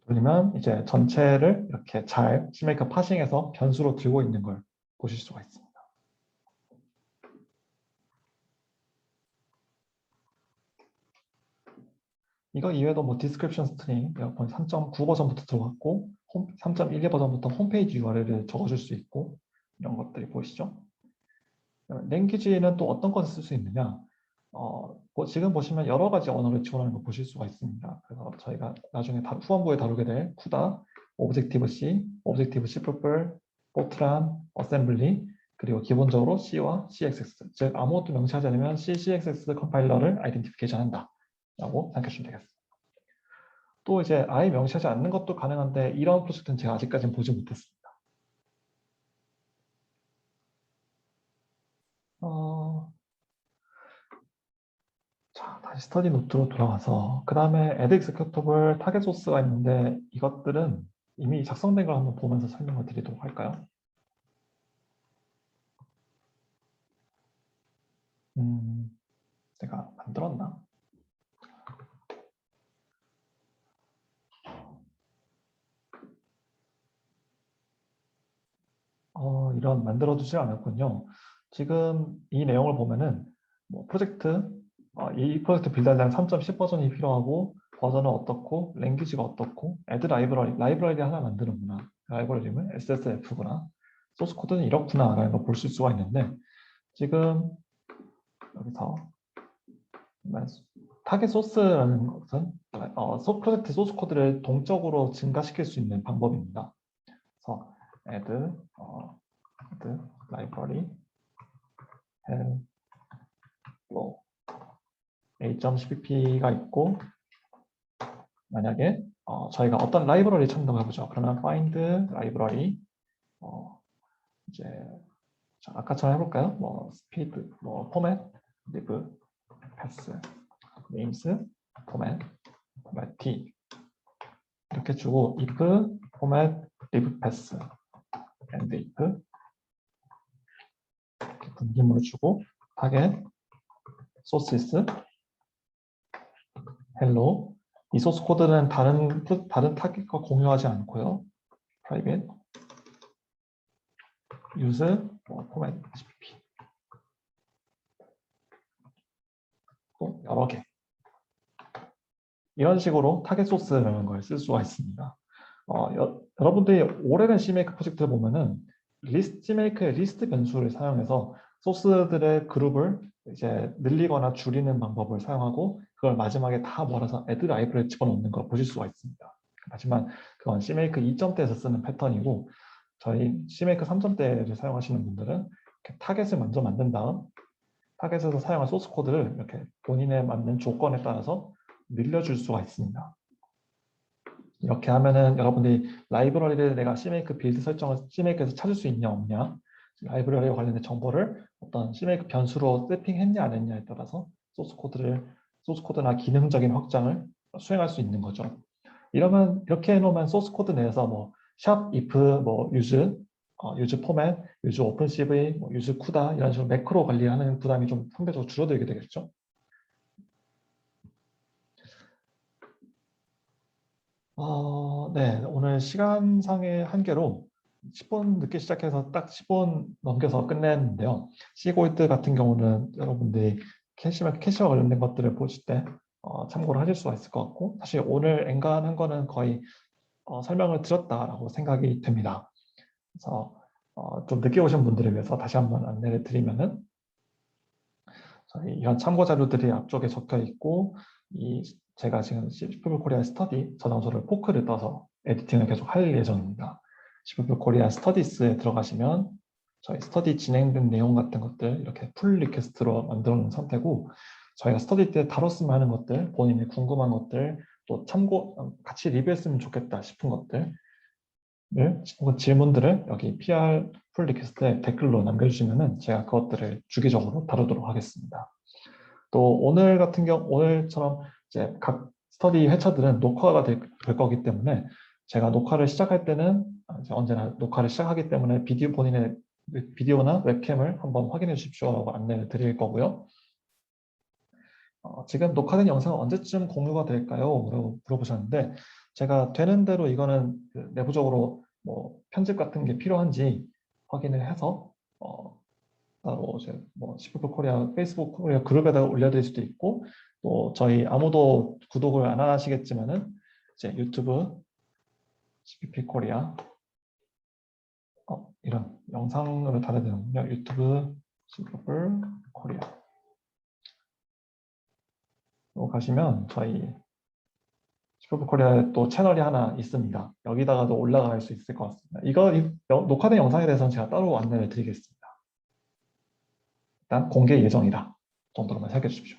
돌리면 이제 전체를 이렇게 잘 CMake 파싱해서 변수로 들고 있는 걸 보실 수가 있습니다. 이거 이외에도 뭐 description string 3.9 버전부터 들어갔고 3.12 버전부터 홈페이지 URL을 적어줄 수 있고 이런 것들이 보이시죠? 랭귀지는 또 어떤 것을 쓸 수 있느냐? 지금 보시면 여러 가지 언어를 지원하는 걸 보실 수가 있습니다. 그래서 저희가 나중에 후반부에 다루게 될 CUDA, Objective-C, Objective-C++, Fortran, Assembly, 그리고 기본적으로 C와 CXX, 즉 아무것도 명시하지 않으면 C, CXX 컴파일러를 아이덴티피케이션 한다라고 생각하시면 되겠습니다. 또 이제 아예 명시하지 않는 것도 가능한데 이런 프로젝트는 제가 아직까지는 보지 못했습니다. 자, 다시 스터디 노트로 돌아가서 그 다음에 add executable 타겟 소스가 있는데 이것들은 이미 작성된 걸 한번 보면서 설명을 드리도록 할까요? 내가 만들었나? 이런 만들어두지 않았군요. 지금 이 내용을 보면은 뭐 프로젝트 이 프로젝트 빌드하려면 3.10 버전이 필요하고 버전은 어떻고 랭귀지가 어떻고 add 라이브러리 하나 만드는구나. 라이브러리 이름은 SSF구나. 소스 코드는 이렇구나라는 걸 볼 수가 있는데 지금 여기서 타겟 소스라는 것은 프로젝트 소스 코드를 동적으로 증가시킬 수 있는 방법입니다. 그래서 add library hello a.cpp가 있고 만약에 저희가 어떤 라이브러리 찾는다고 해보죠. 그러면 find library 이제 자, 아까처럼 해볼까요? 뭐 speed, 뭐 format, lib, pass, names, format t 이렇게 주고 if format lib pass and if 이렇게 분기물을 주고 target sources hello 이 소스 코드는 다른 타깃과 공유하지 않고요. private use format cpp 또 여러 개 이런 식으로 타겟 소스라는 걸 쓸 수가 있습니다. 여러분들이 오래된 CMake 프로젝트를 보면은 CMake의 리스트 변수를 사용해서 소스들의 그룹을 이제 늘리거나 줄이는 방법을 사용하고 그걸 마지막에 다 몰아서 add library를 집어넣는 걸 보실 수가 있습니다. 하지만 그건 CMake 2.0대에서 쓰는 패턴이고 저희 CMake 3.0대를 사용하시는 분들은 타겟을 먼저 만든 다음 타겟에서 사용한 소스 코드를 이렇게 본인에 맞는 조건에 따라서 늘려줄 수가 있습니다. 이렇게 하면은 여러분들이 라이브러리를 내가 CMake 빌드 설정을 CMake에서 찾을 수 있냐 없냐 라이브러리에 관련된 정보를 어떤 CMake 변수로 세팅했냐 안 했냐에 따라서 소스 코드나 기능적인 확장을 수행할 수 있는 거죠. 이렇게 해놓으면 소스 코드 내에서 뭐 샵 if 뭐 use format, use opencv, 뭐 use cuda 이런 식으로 매크로 관리하는 부담이 좀 상대적으로 줄어들게 되겠죠. 네, 오늘 시간상의 한계로 10분 늦게 시작해서 딱 10분 넘겨서 끝냈는데요. 시골드 같은 경우는 여러분들이 캐시와 관련된 것들을 보실 때 참고를 하실 수가 있을 것 같고 사실 오늘 엔간한 거는 거의 설명을 드렸다라고 생각이 됩니다. 그래서 좀 늦게 오신 분들을 위해서 다시 한번 안내를 드리면은 저희 이런 참고 자료들이 앞쪽에 적혀 있고 제가 지금 시프트 코리아 스터디 저장소를 포크를 떠서 에디팅을 계속 할 예정입니다. 시프트 코리아 스터디스에 들어가시면 저희 스터디 진행된 내용 같은 것들 이렇게 풀 리퀘스트로 만들어 놓은 상태고 저희가 스터디 때 다뤘으면 하는 것들 본인이 궁금한 것들 또 같이 리뷰했으면 좋겠다 싶은 것들 혹은 질문들을 여기 PR 풀 리퀘스트에 댓글로 남겨주시면은 제가 그것들을 주기적으로 다루도록 하겠습니다. 또 오늘 같은 경우 오늘처럼 이제 각 스터디 회차들은 녹화가 될 거기 때문에 제가 녹화를 시작할 때는 언제나 녹화를 시작하기 때문에 본인의 비디오나 웹캠을 한번 확인해 주십시오라고 안내를 드릴 거고요. 지금 녹화된 영상은 언제쯤 공유가 될까요? 라고 물어보셨는데 제가 되는 대로 이거는 내부적으로 뭐 편집 같은 게 필요한지 확인을 해서 따로 뭐 시프트 코리아 페이스북 코리아 그룹에다가 올려드릴 수도 있고 또 저희 아무도 구독을 안 하시겠지만은 이제 유튜브 CPP 코리아 이런 영상으로 달아야 되는군요. 유튜브 CPP 코리아 가시면 저희 시프트 코리아에 또 채널이 하나 있습니다. 여기다가도 올라갈 수 있을 것 같습니다. 녹화된 영상에 대해서는 제가 따로 안내를 드리겠습니다. 일단 공개 예정이다 정도로만 생각해 주십시오.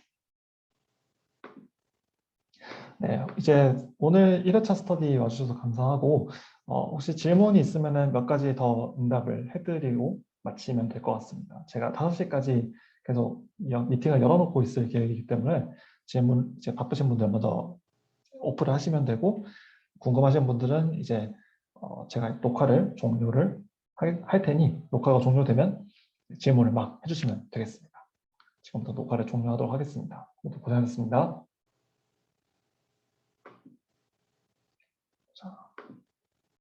네, 이제 오늘 1회차 스터디 와주셔서 감사하고 혹시 질문이 있으면 몇 가지 더 응답을 해드리고 마치면 될 것 같습니다. 제가 5시까지 계속 미팅을 열어놓고 있을 계획이기 때문에 질문 이제 바쁘신 분들 먼저 오프를 하시면 되고 궁금하신 분들은 이제 제가 녹화를 종료를 할 테니 녹화가 종료되면 질문을 막 해주시면 되겠습니다. 지금부터 녹화를 종료하도록 하겠습니다. 모두 고생하셨습니다.